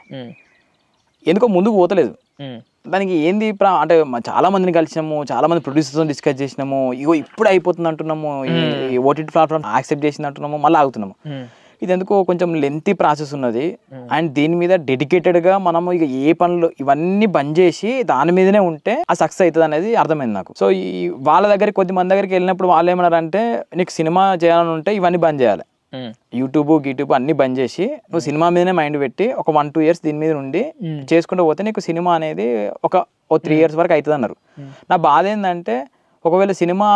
ఎందుకో ముందుకు పోతలేదు. దానికి ఏంది అంటే చాలా మందిని కలిసినాము, చాలా మంది ప్రొడ్యూసర్స్తో డిస్కస్ చేసినాము, ఇగో ఇప్పుడు అయిపోతుంది అంటున్నాము, ఈ ఓటీటీ ప్లాట్ఫామ్ యాక్సెప్ట్ చేసింది అంటున్నాము, మళ్ళీ ఆగుతున్నాము. ఇది ఎందుకో కొంచెం లెంతీ ప్రాసెస్ ఉన్నది, అండ్ దీని మీద డెడికేటెడ్గా మనము ఇక ఏ పనులు ఇవన్నీ బంద్ చేసి దాని మీదనే ఉంటే ఆ సక్సెస్ అవుతుంది అనేది అర్థమైంది నాకు. సో వాళ్ళ దగ్గరికి కొద్దిమంది దగ్గరికి వెళ్ళినప్పుడు వాళ్ళు ఏమన్నారంటే నీకు సినిమా చేయాలని ఉంటే ఇవన్నీ బంద్ చేయాలి, యూట్యూబ్ అన్ని బంద్ చేసి నువ్వు సినిమా మీదనే మైండ్ పెట్టి ఒక 1-2 years దీని మీద ఉండి చేసుకుంటూ పోతే నీకు సినిమా అనేది ఒక 3 years వరకు అవుతుంది అన్నారు. నా బాధ ఏంటంటే ఒకవేళ సినిమా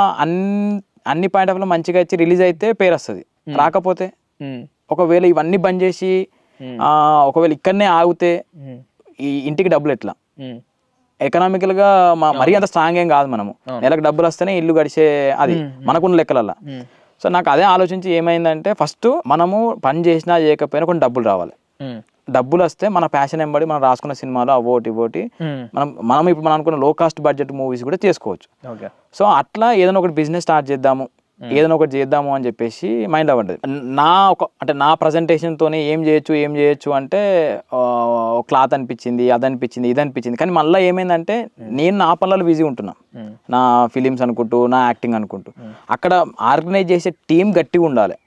అన్ని పాయింట్ ఆఫ్ లో మంచిగా వచ్చి రిలీజ్ అయితే పేరు వస్తుంది, రాకపోతే ఒకవేళ ఇవన్నీ బంద్ చేసి ఒకవేళ ఇక్కడనే ఆగితే ఈ ఇంటికి డబ్బులు ఎట్లా? ఎకనామికల్ గా మరీ అంత స్ట్రాంగ్ ఏం కాదు, మనము నెలకు డబ్బులు వస్తేనే ఇల్లు గడిచే అది మనకున్న లెక్కలల్లా. సో నాకు అదే ఆలోచించి ఏమైందంటే ఫస్ట్ మనము పని చేసినా చేయకపోయినా కొన్ని డబ్బులు రావాలి, డబ్బులు వస్తే మన ప్యాషన్ ఎంబడి మనం రాసుకున్న సినిమాలు అవోటి మనం ఇప్పుడు మనం అనుకున్న లో కాస్ట్ బడ్జెట్ మూవీస్ కూడా చేసుకోవచ్చు. సో అట్లా ఏదైనా ఒకటి బిజినెస్ స్టార్ట్ చేద్దాము, ఏదైనా ఒకటి చేద్దాము అని చెప్పేసి మైండ్లో పడ్డది. నా ప్రజెంటేషన్తోనే ఏం చేయొచ్చు అంటే క్లాత్ అనిపించింది, అది అనిపించింది, ఇది అనిపించింది. కానీ మళ్ళీ ఏమైందంటే నేను నా పనులలో బిజీ ఉంటున్నా, నా ఫిలిమ్స్ అనుకుంటూ, నా యాక్టింగ్ అనుకుంటూ. అక్కడ ఆర్గనైజ్ చేసే టీం గట్టిగా ఉండాలి.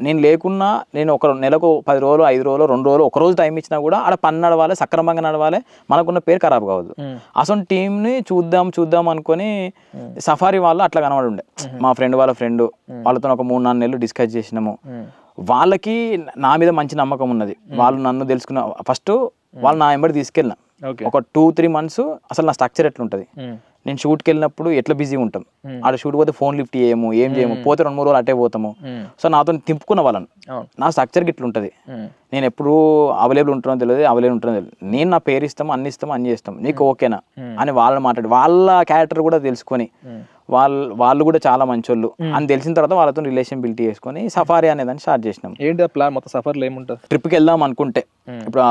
నేను లేకున్నా నేను ఒక నెలకు 10 రోజులు, 5 రోజులు, 2 రోజులు, ఒక రోజు టైం ఇచ్చినా కూడా ఆడ పని నడవాలి, సక్రమంగా నడవాలి, మనకున్న పేరు ఖరాబ్ కావద్దు. అసలు టీంని చూద్దాం అనుకొని సఫారీ వాళ్ళు అట్లా కనబడి ఉండే. మా ఫ్రెండ్ వాళ్ళతో ఒక 3-4 నెలలు డిస్కస్ చేసినాము. వాళ్ళకి నా మీద మంచి నమ్మకం ఉన్నది, వాళ్ళు నన్ను తెలుసుకున్న. ఫస్ట్ వాళ్ళు నా వెంబడి తీసుకెళ్ళిన ఒక 2-3 months అసలు నా స్ట్రక్చర్ ఎట్లుంటుంది, నేను షూట్కి వెళ్ళినప్పుడు ఎట్లా బిజీ ఉంటాం, ఆడ షూట్ పోతే ఫోన్ లిఫ్ట్ చేయము, ఏం చేయము, పోతే 2-3 రోజులు అట్టే పోతాము. సో నాతో తింపుకున్న వాళ్ళని, నా స్ట్రక్చర్కి ఇట్లుంటుంది, నేను ఎప్పుడు అవైలబుల్ ఉంటుందో తెలియదు, నేను నా పేరు ఇస్తాము, అన్ని చేస్తాం, నీకు ఓకేనా అని వాళ్ళని మాట్లాడి వాళ్ళ క్యారెక్టర్ కూడా తెలుసుకొని వాళ్ళు కూడా చాలా మంచోళ్ళు అని తెలిసిన తర్వాత వాళ్ళతో రిలేషన్ బిల్డ్ చేసుకొని సఫారీ అనేదాన్ని స్టార్ట్ చేసినాం. ఏంటి ప్లాన్ మొత్తం సఫారీలో ఏముంటుంది? ట్రిప్కి వెళ్దాం అనుకుంటే ఇప్పుడు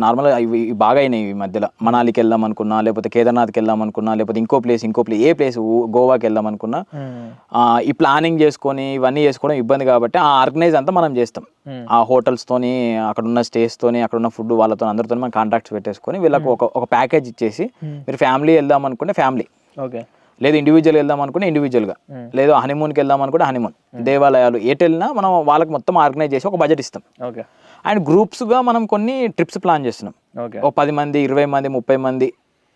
నార్మల్గా ఇవి బాగా అయినాయి ఈ మధ్యలో, మనాలికి వెళ్దాం అనుకున్నా, లేకపోతే కేదార్నాథ్కి వెళ్దాం అనుకున్నా, లేకపోతే ఇంకో ప్లేస్ ఏ ప్లేస్ గోవాకి వెళ్దాం అనుకున్నా, ఈ ప్లానింగ్ చేసుకొని ఇవన్నీ చేసుకోవడం ఇబ్బంది కాబట్టి ఆ ఆర్గనైజ్ అంతా మనం చేస్తాం. ఆ హోటల్స్తోని, అక్కడ ఉన్న స్టేస్తోని, అక్కడ ఉన్న ఫుడ్ వాళ్ళతో అందరితో మనం కాంటాక్ట్స్ పెట్టేసుకొని వీళ్ళకి ఒక ప్యాకేజ్ ఇచ్చేసి, మీరు ఫ్యామిలీ వెళ్దాం అనుకుంటే ఫ్యామిలీ, లేదు ఇండివిజువల్ వెళ్దాం అనుకుంటే ఇండివిజువల్గా, లేదు హనీమూన్కి వెళ్దాం అనుకుంటే హనీమూన్, దేవాలయాలు ఎటు వెళ్ళినా మనం వాళ్ళకి మొత్తం ఆర్గనైజ్ చేసి ఒక బడ్జెట్ ఇస్తాం. అండ్ గ్రూప్స్గా మనం కొన్ని ట్రిప్స్ ప్లాన్ చేస్తున్నాం. ఒక 10 మంది, 20 మంది, 30 మంది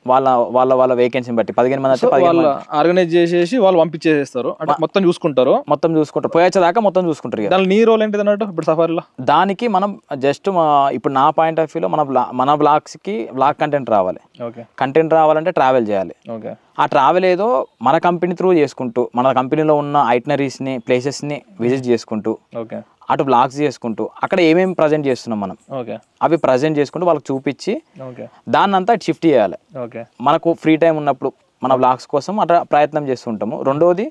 వాళ్ళ వేకెన్సీని బట్టి 15 మంది అయితే ఆర్గనైజ్ చేసేసి వాళ్ళు పంపించేస్తారు, మొత్తం చూసుకుంటారు, పోయేదాకా మొత్తం చూసుకుంటారు. దాని నీ రోల్ ఏంటిది అన్నట్టు ఇప్పుడు సఫారీలో? దానికి మనం జస్ట్ ఇప్పుడు నా పాయింట్ ఆఫ్ వ్యూలో మన బ్లాగ్స్కి బ్లాగ్ కంటెంట్ రావాలి. కంటెంట్ రావాలంటే ట్రావెల్ చేయాలి. ఆ ట్రావెల్ ఏదో మన కంపెనీ త్రూ చేసుకుంటూ, మన కంపెనీలో ఉన్న ఐటనరీస్ని, ప్లేసెస్ని విజిట్ చేసుకుంటూ, అటు బ్లాగ్స్ చేసుకుంటూ అక్కడ ఏమేమి ప్రజెంట్ చేస్తున్నాం మనం ఓకే అవి ప్రజెంట్ చేసుకుంటూ వాళ్ళకి చూపించి ఓకే దాన్నంతా షిఫ్ట్ చేయాలి. ఓకే మనకు ఫ్రీ టైం ఉన్నప్పుడు మన బ్లాగ్స్ కోసం అట్లా ప్రయత్నం చేస్తుంటాము. రెండోది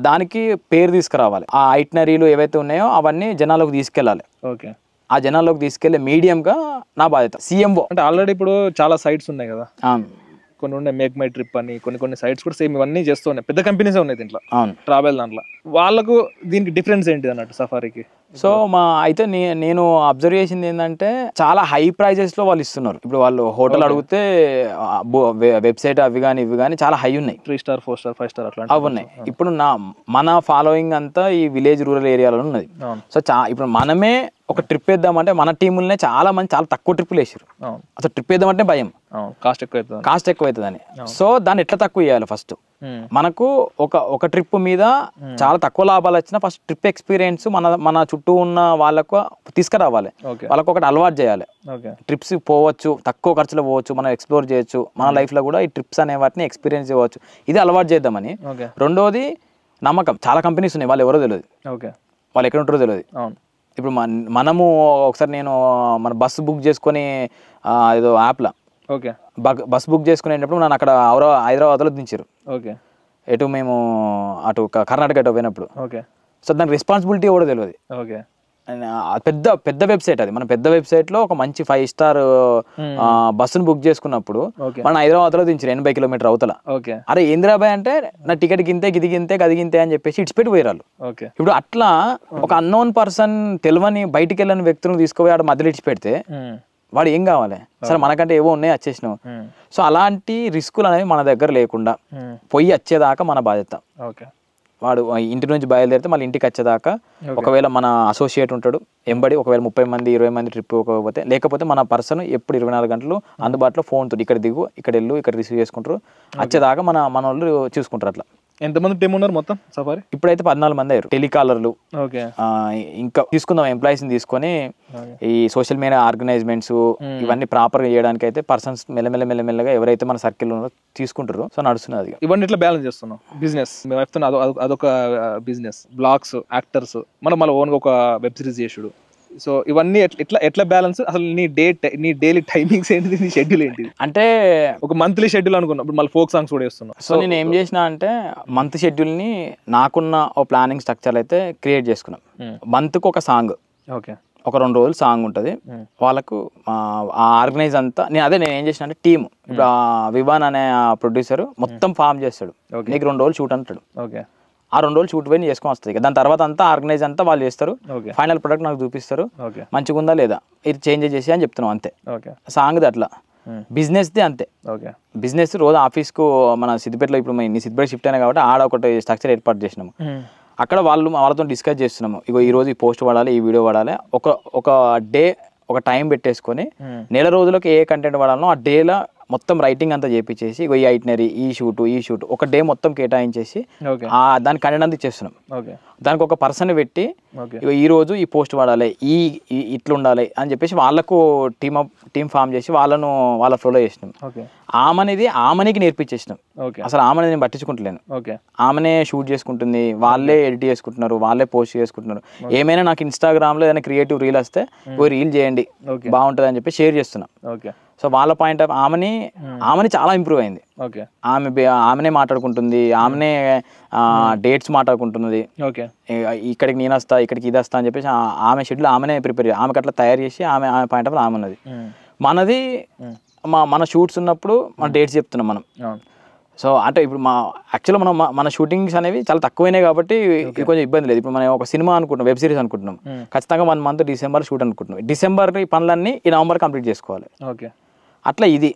దానికి పేరు తీసుకురావాలి. ఆ ఐటనరీలు ఏవైతే ఉన్నాయో అవన్నీ జనాలకు తీసుకెళ్ళాలి. ఓకే ఆ జనాల్లోకి తీసుకెళ్లే మీడియంగా నా బాధ్యత. CMO అంటే ఆల్రెడీ ఇప్పుడు చాలా సైట్స్ ఉన్నాయి కదా, కొన్ని ఉన్నాయి, మేక్ మై ట్రిప్ అని, కొన్ని సైట్స్ కూడా సేమ్ ఇవన్నీ చేస్తూ ఉన్నాయి, పెద్ద కంపెనీసే ఉన్నాయి దీంట్లో, అవును. ట్రావెల్ దాంట్లో. వాళ్ళకు దీనికి డిఫరెన్స్ ఏంటి అన్నట్టు సఫారీకి? సో అయితే నేను అబ్జర్వ్ చేసింది ఏంటంటే చాలా హై ప్రైజెస్ లో వాళ్ళు ఇస్తున్నారు. ఇప్పుడు వాళ్ళు హోటల్ అడిగితే వెబ్సైట్ అవి కానీ ఇవి కానీ చాలా హై ఉన్నాయి, 3 స్టార్ 4 స్టార్ 5 స్టార్ అట్లా అవి ఉన్నాయి. ఇప్పుడు మన ఫాలోయింగ్ అంతా ఈ విలేజ్ రూరల్ ఏరియాలో ఉన్నది. సో ఇప్పుడు మనమే ఒక ట్రిప్ వేద్దామంటే మన టీములనే చాలా మంది చాలా తక్కువ ట్రిప్పులు వేసారు. అసలు ట్రిప్ వేద్దామంటే భయం, కాస్ట్ ఎక్కువ అవుతుందని. సో దాన్ని ఎట్లా తక్కువ చేయాలి? ఫస్ట్ మనకు ఒక ట్రిప్ మీద చాలా తక్కువ లాభాలు వచ్చినా ఫస్ట్ ట్రిప్ ఎక్స్పీరియన్స్ మన చుట్టూ ఉన్న వాళ్ళకు తీసుకురావాలి, వాళ్ళకు ఒకటి అలవాటు చేయాలి. ట్రిప్స్ పోవచ్చు, తక్కువ ఖర్చులో పోవచ్చు, మనం ఎక్స్ప్లోర్ చేయొచ్చు, మన లైఫ్ లో కూడా ఈ ట్రిప్స్ అనే వాటిని ఎక్స్పీరియన్స్ చేయవచ్చు, ఇది అలవాటు చేద్దామని. రెండోది నమ్మకం. చాలా కంపెనీస్ ఉన్నాయి, వాళ్ళు ఎవరో తెలియదు, వాళ్ళు ఎక్కడ ఉంటారో తెలియదు. ఇప్పుడు మనము ఒకసారి నేను మన బస్సు బుక్ చేసుకొని ఏదో యాప్లో బస్ బుక్ చేసుకునేటప్పుడు నన్ను అక్కడ హైదరాబాద్లో దించారు. ఎటు మేము అటు కర్ణాటక ఎటు పోయినప్పుడు. సో దాని రెస్పాన్సిబిలిటీ కూడా తెలియదు. పెద్ద వెబ్సైట్ అది, మన పెద్ద వెబ్సైట్లో ఒక మంచి 5 స్టార్ బస్సును బుక్ చేసుకున్నప్పుడు మన హైదరాబాద్లో దించారు 80 కిలోమీటర్ అవతల. అరే ఇందిరాబాయ్ అంటే నా టికెట్ గింతే గిదిగింతే గదిగింతే అని చెప్పేసి ఇడిచిపెట్టి పోయారు. ఇప్పుడు అట్లా ఒక అన్నోన్ పర్సన్ తెలియని బయటికి వెళ్ళని వ్యక్తులను తీసుకుపోయి ఆడ మధ్యలో ఇడిచిపెడితే వాడు ఏం కావాలి? సరే మనకంటే ఏవో ఉన్నాయి వచ్చేసినావు. సో అలాంటి రిస్కులు అనేవి మన దగ్గర లేకుండా పొయ్యి వచ్చేదాకా మన బాధ్యత. వాడు ఇంటి నుంచి బయలుదేరితే మళ్ళీ ఇంటికి వచ్చేదాకా ఒకవేళ మన అసోసియేట్ ఉంటాడు ఎంబడి, ఒకవేళ 30 మంది 20 మంది ట్రిప్ పోకపోతే, లేకపోతే మన పర్సన్ ఎప్పుడు 24 గంటలు అందుబాటులో ఫోన్ తోటి ఇక్కడ దిగు, ఇక్కడ వెళ్ళు, ఇక్కడ రిసీవ్ చేసుకుంటారు, వచ్చేదాకా మన వాళ్ళు చూసుకుంటారు. అట్లా ఎంతమంది టీం ఉన్నారు మొత్తం సఫారీ? ఇప్పుడైతే 14 మంది అయ్యారు. టెలికాలర్లు, ఇంకా తీసుకుందాం ఎంప్లాయీస్ ని తీసుకొని ఈ సోషల్ మీడియా ఆర్గనైజ్మెంట్స్ ఇవన్నీ ప్రాపర్ గా చేయడానికి అయితే పర్సన్స్ మెల్లమెల్లగా ఎవరైతే మన సర్కిల్ తీసుకుంటారో సో నడుస్తున్నది. ఇవన్నీ ఇట్లా బ్యాలెన్స్ చేస్తున్నాం. బిజినెస్ అదొక బిజినెస్, బ్లాగ్స్, యాక్టర్స్, మనం మళ్ళీ ఓన్ గా ఒక వెబ్ సిరీస్ చేసుడు. సో ఇవన్నీ ఎట్లా బ్యాలెన్స్? అసలు నీ డైలీ టైమింగ్స్ ఏంటిది, నీ షెడ్యూల్ ఏంటిది? అంటే ఒక మంత్లీ షెడ్యూల్ అనుకున్నాం, ఇప్పుడు మళ్ళీ ఫోక్ సాంగ్స్ కూడా వేస్తున్నాం. సో నేను ఏం చేసిన అంటే మంత్ షెడ్యూల్ ని నాకున్న ఓ ప్లానింగ్ స్ట్రక్చర్ అయితే క్రియేట్ చేసుకున్నాం. మంత్ కు ఒక సాంగ్, ఒక 2 రోజులు సాంగ్ ఉంటుంది. వాళ్ళకు ఆర్గనైజ్ అంతా నేను ఏం చేసిన అంటే టీమ్, ఇప్పుడు వివాన్ అనే ప్రొడ్యూసర్ మొత్తం ఫామ్ చేస్తాడు, నీకు 2 రోజులు షూట్ అంటాడు. ఆ 2 రోజులు షూట్ పోయి చేసుకొని వస్తుంది. దాని తర్వాత అంతా ఆర్గనైజ్ అంతా వాళ్ళు చేస్తారు. ఫైనల్ ప్రొడక్ట్ నాకు చూపిస్తారు, మంచిగా ఉందా లేదా ఇది చేంజ్ చేసి అని చెప్తున్నాం అంతే. సాంగ్ది అట్లా, బిజినెస్ది అంతే. బిజినెస్ రోజు ఆఫీస్కు మన సిద్దిపేటలో, ఇప్పుడు నేను సిద్దిపేట షిఫ్ట్ అయినా కాబట్టి ఆడ ఒకటి స్ట్రక్చర్ ఏర్పాటు చేసినాము. అక్కడ వాళ్ళతో డిస్కస్ చేస్తున్నాము, ఇగో ఈ రోజు ఈ పోస్ట్ వాడాలి, ఈ వీడియో వాడాలి, ఒక డే ఒక టైం పెట్టేసుకొని నెల రోజులకు ఏ కంటెంట్ వాడాలనో ఆ డేలో మొత్తం రైటింగ్ అంతా చేపించేసి ఈ ఐటనరీ ఈ షూట్ ఒక డే మొత్తం కేటాయించేసి దాని కంటెంట్ అంతా ఇచ్చేస్తున్నాం. దానికి ఒక పర్సన్ పెట్టి ఈ రోజు ఈ పోస్ట్ వాడాలి, ఇట్లా ఉండాలి అని చెప్పేసి వాళ్ళకు టీమ్ ఫామ్ చేసి వాళ్ళ ఫ్లోలో చేసినాం. ఆమెనికి నేర్పించేసినాం. అసలు ఆమెని నేను పట్టించుకుంటలేను, ఆమెనే షూట్ చేసుకుంటుంది, వాళ్ళే ఎడిట్ చేసుకుంటున్నారు, వాళ్ళే పోస్ట్ చేసుకుంటున్నారు. ఏమైనా నాకు ఇన్స్టాగ్రామ్ లో ఏదైనా క్రియేటివ్ రీల్ వస్తే ఓ రీల్ చేయండి బాగుంటుంది అని చెప్పి షేర్ చేస్తున్నాం. సో వాళ్ళ పాయింట్ ఆఫ్ ఆమెని చాలా ఇంప్రూవ్ అయింది. ఆమెనే మాట్లాడుకుంటుంది, ఆమెనే డేట్స్ మాట్లాడుకుంటున్నది, ఇక్కడికి నేను వస్తా, ఇక్కడికి ఇది వస్తా అని చెప్పేసి ఆమె షెడ్యూల్ ఆమెనే ప్రిపేర్, ఆమెకు అట్లా తయారు చేసి ఆమె పాయింట్ ఆఫ్ ఆమె ఉన్నది. మనది మన షూట్స్ ఉన్నప్పుడు మన డేట్స్ చెప్తున్నాం మనం. సో అంటే ఇప్పుడు యాక్చువల్గా మన షూటింగ్స్ అనేవి చాలా తక్కువైనాయి కాబట్టి కొంచెం ఇబ్బంది లేదు. ఇప్పుడు మనం ఒక సినిమా అనుకుంటున్నాం, వెబ్ సిరీస్ అనుకుంటున్నాం, ఖచ్చితంగా 1 మంత్ డిసెంబర్ షూట్ అనుకుంటున్నాం. డిసెంబర్ ఈ పనులన్నీ ఈ నవంబర్ కంప్లీట్ చేసుకోవాలి. అట్లా ఇది.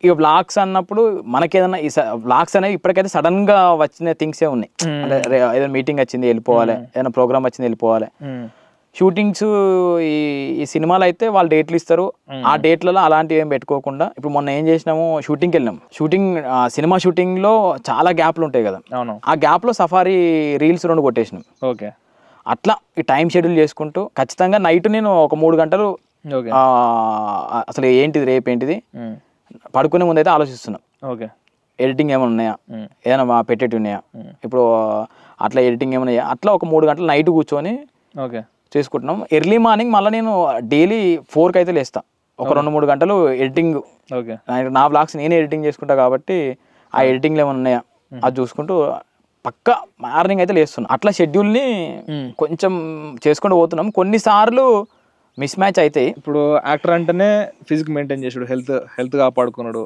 ఇక బ్లాగ్స్ అన్నప్పుడు మనకేదన్నా ఈ బ్లాగ్స్ అనేవి ఇప్పటికైతే సడన్ గా వచ్చిన థింగ్సే ఉన్నాయి. అంటే ఏదైనా మీటింగ్ వచ్చింది వెళ్ళిపోవాలి, ఏదైనా ప్రోగ్రామ్ వచ్చింది వెళ్ళిపోవాలి. షూటింగ్స్ ఈ సినిమాలు అయితే వాళ్ళు డేట్లు ఇస్తారు, ఆ డేట్లలో అలాంటివి ఏం పెట్టుకోకుండా ఇప్పుడు మొన్న ఏం చేసినాము, షూటింగ్కి వెళ్ళినాం. సినిమా షూటింగ్ లో చాలా గ్యాప్లు ఉంటాయి కదా, ఆ గ్యాప్ లో సఫారీ రీల్స్ 2 కొట్టేసినాం. అట్లా ఈ టైం షెడ్యూల్ చేసుకుంటూ ఖచ్చితంగా నైట్ నేను ఒక 3 గంటలు అసలు ఏంటిది రేపు ఏంటిది పడుకునే ముందు అయితే ఆలోచిస్తున్నాం. ఎడిటింగ్ ఏమైనా ఉన్నాయా, ఏదైనా పెట్టేటి ఉన్నాయా, ఇప్పుడు అట్లా ఎడిటింగ్ ఏమైనా, అట్లా ఒక 3 గంటలు నైట్ కూర్చొని చేసుకుంటున్నాం. ఎర్లీ మార్నింగ్ మళ్ళీ నేను డైలీ 4కి అయితే లేస్తాను. ఒక 2-3 గంటలు ఎడిటింగ్, నా వ్లాగ్స్ నేనే ఎడిటింగ్ చేసుకుంటా కాబట్టి ఆ ఎడిటింగ్లు ఏమైనా ఉన్నాయా అది చూసుకుంటూ పక్కా మార్నింగ్ అయితే లేస్తున్నాం. అట్లా షెడ్యూల్ని కొంచెం చేసుకుంటూ పోతున్నాం. కొన్నిసార్లు మిస్ మ్యాచ్ అయితే, ఇప్పుడు యాక్టర్ అంటేనే ఫిజిక్ మెయింటైన్ చేసుడు, హెల్త్ కాపాడుకున్నాడు,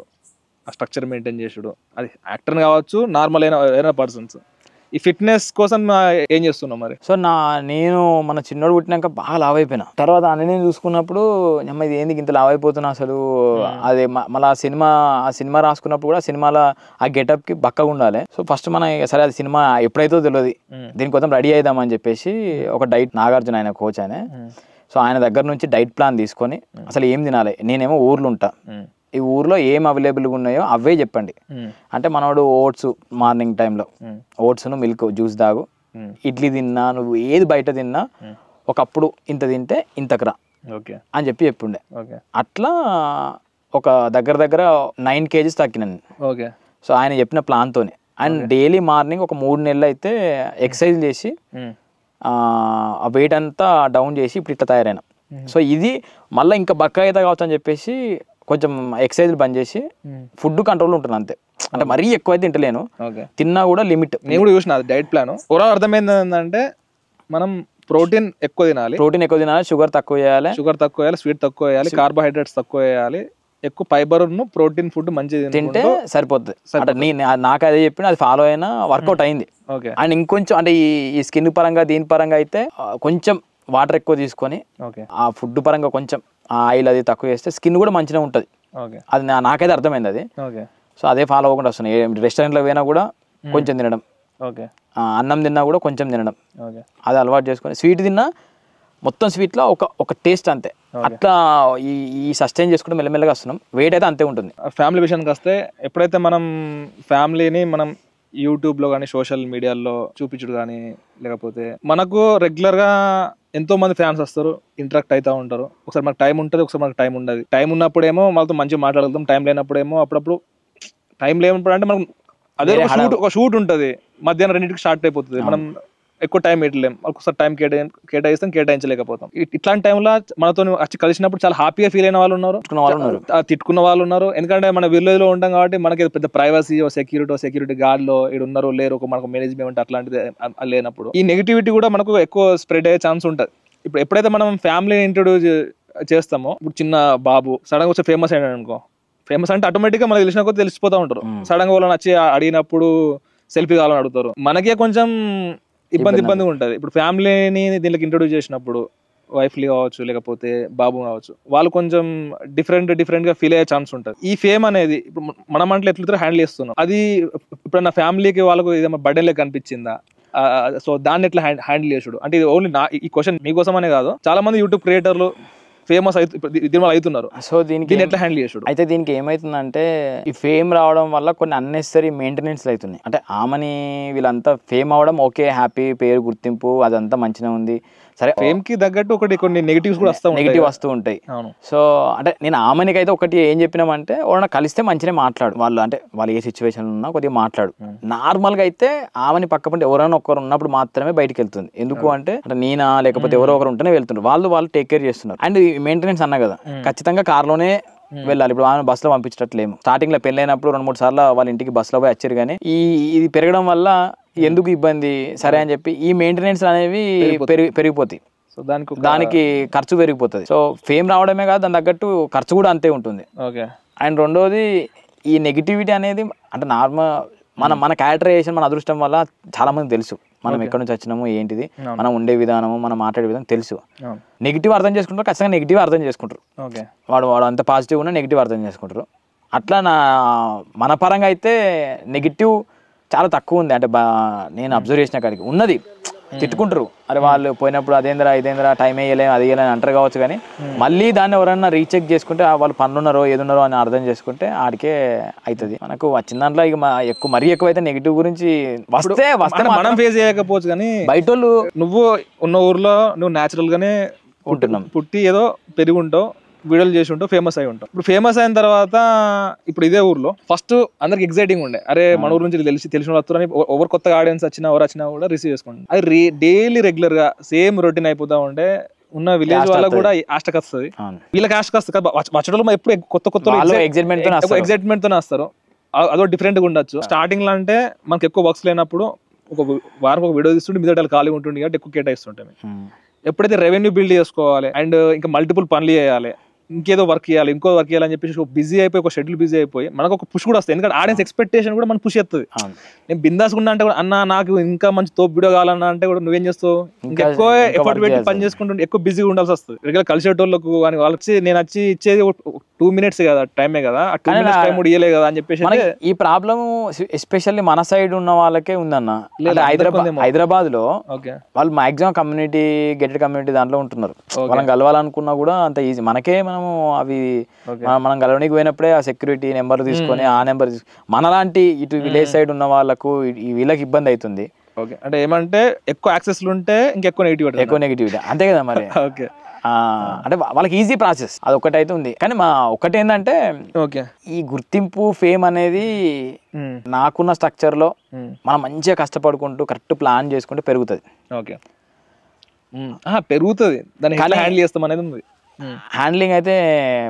ఆ స్ట్రక్చర్ మెయింటైన్ చేసుడు, అది యాక్టర్ కావచ్చు నార్మల్ అయిన పర్సన్స్. ఈ ఫిట్నెస్ కోసం ఏం చేస్తున్నావు మరి? సో నేను మన చిన్నోడు పుట్టినాక బాగా లావ్ అయిపోయినా. తర్వాత అన్నీ చూసుకున్నప్పుడు ఇది ఏంది ఇంత లావ్ అయిపోతున్నా అసలు. అదే మళ్ళీ ఆ సినిమా రాసుకున్నప్పుడు కూడా సినిమాలో ఆ గెటప్కి బక్కగా ఉండాలి. సో ఫస్ట్ మనం సరే అది సినిమా ఎప్పుడైతే తెలియదు, దీనికోసం రెడీ అవుదామని చెప్పేసి ఒక డైట్, నాగార్జున ఆయన కోచ్ ఆయన, సో ఆయన దగ్గర నుంచి డైట్ ప్లాన్ తీసుకొని అసలు ఏం తినాలి. నేనేమో ఊర్లో ఉంటా, ఈ ఊర్లో ఏం అవైలబుల్గా ఉన్నాయో అవే చెప్పండి అంటే, మనోడు ఓట్స్ మార్నింగ్ టైంలో ఓట్స్ను మిల్క్ జ్యూస్ తాగు, ఇడ్లీ తిన్నా, నువ్వు ఏది బయట తిన్నా ఒకప్పుడు ఇంత తింటే ఇంతకు రా అని చెప్పుండే. అట్లా ఒక దగ్గర 9 kgs తగ్గినాను. సో ఆయన చెప్పిన ప్లాన్తోనే. అండ్ డైలీ మార్నింగ్ ఒక 3 నెలలు అయితే ఎక్సర్సైజ్ చేసి ఆ వెయిట్ అంతా డౌన్ చేసి ఇప్పుడు ఇట్లా తయారైనా. సో ఇది మళ్ళీ ఇంకా బక్క అయితే కావచ్చు అని చెప్పేసి కొంచెం ఎక్సర్సైజ్ బంద్ చేసి ఫుడ్ కంట్రోల్ ఉంటుంది అంతే. అంటే మరీ ఎక్కువ అయితే తింటలేను, తిన్నా కూడా లిమిట్. నేను కూడా చూసిన డైట్ ప్లాన్ ఓవరాల్ అర్థమైంది ఏంటంటే, మనం ప్రోటీన్ ఎక్కువ తినాలి, షుగర్ తక్కువ చేయాలి, స్వీట్ తక్కువ వేయాలి, కార్బోహైడ్రేట్స్ తక్కువ వేయాలి, ఎక్కువ ఫైబర్ ప్రోటీన్ ఫుడ్ మంచిగా తింటే సరిపోతుంది. అంటే నాకు అదే చెప్పిన అది ఫాలో అయినా వర్కౌట్ అయింది. అండ్ ఇంకొంచెం అంటే ఈ స్కిన్ పరంగా దీని పరంగా అయితే కొంచెం వాటర్ ఎక్కువ తీసుకొని ఆ ఫుడ్ పరంగా కొంచెం ఆయిల్ అది తక్కువ చేస్తే స్కిన్ కూడా మంచిగా ఉంటుంది. అది నాకైతే అర్థమైంది అది. సో అదే ఫాలో అవ్వకుండా వస్తున్నాయి. రెస్టారెంట్లో పోయినా కూడా కొంచెం తినడం, అన్నం తిన్నా కూడా కొంచెం తినడం, అది అలవాటు చేసుకొని స్వీట్ తిన్నా మొత్తం స్వీట్లో ఒక టేస్ట్ అంతే. అట్లా ఈ సస్టైన్ చేసుకుంటే మెల్లమెల్లగా వస్తున్నాం. వెయిట్ అయితే అంతే ఉంటుంది. ఫ్యామిలీ విషయానికి వస్తే, ఎప్పుడైతే మనం ఫ్యామిలీని మనం యూట్యూబ్లో కానీ సోషల్ మీడియాలో చూపించుడు కానీ, లేకపోతే మనకు రెగ్యులర్గా ఎంతో మంది ఫ్యాన్స్ వస్తారు, ఇంటరాక్ట్ అవుతూ ఉంటారు. ఒకసారి మనకు టైం ఉంటుంది, ఒకసారి మనకు టైం ఉండదు. టైం ఉన్నప్పుడేమో వాళ్ళతో మంచిగా మాట్లాడగలుగుతాం, టైం లేనప్పుడేమో అప్పుడప్పుడు టైం లేనప్పుడు అంటే మనం అదే ఒక షూట్ ఉంటుంది, మధ్యాహ్నం 2కి స్టార్ట్ అయిపోతుంది, మనం ఎక్కువ టైం పెట్టలేం, ఒకసారి టైం కేటాయిస్తాం, కేటాయించలేకపోతాం. ఇట్లాంటి టైంలో మనతో వచ్చి కలిసినప్పుడు చాలా హ్యాపీగా ఫీల్ అయిన వాళ్ళు ఉన్నారు, తిట్టుకున్న వాళ్ళు ఉన్నారు. ఎందుకంటే మన విలేజ్ లో ఉంటాం కాబట్టి మనకి పెద్ద ప్రైవసీ, సెక్యూరిటీ గార్డ్లో ఇక్కడ ఉన్నారు లేరు, మనకు మేనేజ్మెంట్ అట్లాంటిది లేనప్పుడు ఈ నెగిటివిటీ కూడా మనకు ఎక్కువ స్ప్రెడ్ అయ్యే ఛాన్స్ ఉంటుంది. ఇప్పుడు ఎప్పుడైతే మనం ఫ్యామిలీని ఇంట్రొడ్యూస్ చేస్తామో, ఇప్పుడు చిన్న బాబు సడన్ గా వచ్చి ఫేమస్ అయినాడు అనుకో, ఫేమస్ అంటే ఆటోమేటిక్గా మనకు తెలిసిన కొద్ది తెలిసిపోతూ ఉంటారు. సడన్ గా వాళ్ళని వచ్చి అడిగినప్పుడు సెల్ఫీ కావాలని అడుగుతారు, మనకే కొంచెం ఇబ్బందిగా ఉంటుంది. ఇప్పుడు ఫ్యామిలీని దీనికి ఇంట్రొడ్యూస్ చేసినప్పుడు వైఫ్లీ కావచ్చు, లేకపోతే బాబు కావచ్చు, వాళ్ళు కొంచెం డిఫరెంట్ గా ఫీల్ అయ్యే ఛాన్స్ ఉంటుంది. ఈ ఫేమ్ అనేది ఇప్పుడు మనం అంటే ఎట్లా హ్యాండిల్ చేస్తున్నాం, అది ఇప్పుడు నా ఫ్యామిలీకి వాళ్ళకు ఏదైనా బర్డెన్ లెక్క కనిపించిందా? సో దాన్ని ఎట్లా హ్యాండిల్ చేసుడు అంటే, ఇది ఓన్లీ ఈ క్వశ్చన్ మీకోసం అనే కాదు, చాలా మంది యూట్యూబ్ క్రియేటర్లు ఫేమస్ దీని అవుతున్నారు. సో దీనికి ఎట్లా హ్యాండిల్ చేసుడు? అయితే దీనికి ఏమైతుందంటే, ఈ ఫేమ్ రావడం వల్ల కొన్ని అన్నెసరీ మెయింటెనెన్స్ అవుతున్నాయి. అంటే ఆమెని వీళ్ళంతా ఫేమ్ అవడం ఓకే, హ్యాపీ, పేరు గుర్తింపు అదంతా మంచిగా ఉంది, సరే. ఫేమ్ కి తగ్గట్టు కొన్ని నెగిటివ్స్ కూడా వస్తూ ఉంటాయి. సో అంటే నేను ఆమెనికి అయితే ఒకటి ఏం చెప్పినామంటే, వాళ్ళని కలిస్తే మంచిగా మాట్లాడు, వాళ్ళు అంటే వాళ్ళు ఏ సిచ్యువేషన్ ఉన్నా కొద్దిగా మాట్లాడు. నార్మల్ గా అయితే ఆమెని పక్కపంటే ఎవరైనా ఒకరు ఉన్నప్పుడు మాత్రమే బయటకు వెళ్తుంది. ఎందుకు అంటే నేనా లేకపోతే ఎవరో ఒకరు ఉంటేనే వెళ్తుంటారు, వాళ్ళు టేక్ కేర్ చేస్తున్నారు. అండ్ మెయింటెనెన్స్ అన్నా కదా, ఖచ్చితంగా కార్లోనే వెళ్ళాలి. ఇప్పుడు ఆమె బస్సులో పంపించట్లేము. స్టార్టింగ్ లో పెళ్ళైనప్పుడు 2-3 సార్లు వాళ్ళ ఇంటికి బస్సులో పోయి వచ్చారు, కానీ ఇది పెరగడం వల్ల ఎందుకు ఇబ్బంది సరే అని చెప్పి ఈ మెయింటెనెన్స్ అనేవి పెరిగిపోతాయి. సో దానికి ఖర్చు పెరిగిపోతుంది. సో ఫేమ్ రావడమే కాదు, దాని తగ్గట్టు ఖర్చు కూడా అంతే ఉంటుంది. అండ్ రెండోది ఈ నెగిటివిటీ అనేది అంటే నార్మల్ మన క్యారెక్టరైజేషన్, మన అదృష్టం వల్ల చాలా మంది తెలుసు మనం ఎక్కడి నుంచి వచ్చినాము, ఏంటిది, మనం ఉండే విధానము, మనం మాట్లాడే విధానం తెలుసు. నెగిటివ్ అర్థం చేసుకుంటారు, ఖచ్చితంగా నెగిటివ్ అర్థం చేసుకుంటారు. వాడు అంత పాజిటివ్ ఉన్నా నెగిటివ్ అర్థం చేసుకుంటారు. అట్లా మన పరంగా అయితే నెగిటివ్ చాలా తక్కువ ఉంది. అంటే నేను అబ్జర్వ్ చేసిన కాడికి ఉన్నది, తిట్టుకుంటారు, అరే వాళ్ళు పోయినప్పుడు అదేంద్రా ఇదేంద్రా టైం వేయలేని అది వేయలేని అంటారు కావచ్చు, కానీ మళ్ళీ దాన్ని ఎవరైనా రీచెక్ చేసుకుంటే వాళ్ళు పనులున్నారో ఏదున్నారో అని అర్థం చేసుకుంటే ఆడికే అవుతుంది. మనకు వచ్చిన దాంట్లో ఇక మరీ ఎక్కువ అయితే నెగిటివ్ గురించి వస్తే మనం ఫేస్ చేయకపోవచ్చు, కానీ బయట నువ్వు ఉన్న ఊర్లో నువ్వు న్యాచురల్ గానే పుట్టి ఏదో పెరిగి ఉంటావు, వీడియోలు చేసి ఉంటావు, ఫేమస్ అయి ఉంటావు. ఇప్పుడు ఫేమస్ అయిన తర్వాత ఇప్పుడు ఇదే ఊర్లో ఫస్ట్ అందరికి ఎక్సైటింగ్ ఉండే, అరే మన ఊరు నుంచి తెలిసిన వాళ్ళు వస్తారని ఎవరు కొత్తగా ఆడియన్స్ వచ్చినా ఎవరు వచ్చినా కూడా రిసీవ్ చేసుకుంటాం. అది డైలీ రెగ్యులర్ గా సేమ్ రొటీన్ అయిపోతా ఉంటే ఉన్న విలేజ్ వాళ్ళకి కూడా ఆస్టక్ వస్తుంది, వీళ్ళకి ఆస్టక్ వస్తుంది కదా. వచ్చడం ఎప్పుడు కొత్త ఎక్సైట్మెంట్ తోనే వస్తారు, అదో డిఫరెంట్ గా ఉండొచ్చు. స్టార్టింగ్ లో అంటే మనకి ఎక్కువ వర్క్స్ లేనప్పుడు ఒక వారం ఒక వీడియో తీస్తుంటే మీద ఖాళీ ఉంటుంది కాబట్టి ఎక్కువ కేటాయిస్తుంటాం. ఎప్పుడైతే రెవెన్యూ బిల్డ్ చేసుకోవాలి అండ్ ఇంకా మల్టిపుల్ పనులు చేయాలి, ఇంకేదో వర్క్ చేయాలి, ఇంకో వర్క్ చేయాలని చెప్పేసి బిజీ అయిపోయి ఒక షెడ్యూల్ బిజీ అయిపోయి మనకు ఒక పుష్ కూడా వస్తుంది. ఎందుకంటే ఆడియన్స్ ఎక్స్పెక్టేషన్ కూడా మనం పుష్ చేస్తుంది. నేను బిందాస్ ఉన్నా అంటే కూడా అన్న నాకు ఇంకా మంచి తోపు వీడియో కావాలన్నా అంటే కూడా నువ్వేం చేస్తావు, ఇంకా ఎక్కువ ఎఫర్ట్ పెట్టి పని చేసుకుంటుంటే ఎక్కువ బిజీగా ఉండాల్సి వస్తుంది. రెగ్యులర్ కలిసేటోళ్ళకు అని వాళ్ళు వచ్చి నేను వచ్చి ఇచ్చేది 2 minutes కదా, టైమే కదా, ఆ 2 minutes టైం కూడా ఇయ్యలే కదా అని చెప్పేసి. ఈ ప్రాబ్లం ఎస్పెషల్లీ మన సైడ్ ఉన్న వాళ్ళకే ఉందన్న. హైదరాబాద్ లో వాళ్ళు మాక్సిమం కమ్యూనిటీ గెటెడ్ కమ్యూనిటీ దాంట్లో ఉంటున్నారు. వాళ్ళని కలవాలనుకున్నా కూడా అంత ఈజీ. మనకే మనము అవి మనం కలవడానికి పోయినప్పుడే ఆ సెక్యూరిటీ నెంబర్ తీసుకొని ఆ నెంబర్ మనలాంటి ఇటు విలేజ్ సైడ్ ఉన్న వాళ్ళకు వీళ్ళకి ఇబ్బంది అవుతుంది. అంటే ఏమంటే ఎక్కువ యాక్సెస్ ఉంటే ఇంకెక్కువ నెగిటివిటీ అంతే కదా మరి. అంటే వాళ్ళకి ఈజీ ప్రాసెస్ అది ఒకటైతే ఉంది. కానీ మా ఒకటి ఏంటంటే ఈ గుర్తింపు ఫేమ్ అనేది నాకున్న స్ట్రక్చర్ లో మనం మంచిగా కష్టపడుకుంటూ కరెక్ట్ ప్లాన్ చేసుకుంటే పెరుగుతుంది. పెరుగుతుంది, దాన్ని హ్యాండిల్ చేస్తాం అనేది ఉంది. హ్యాండ్లింగ్ అయితే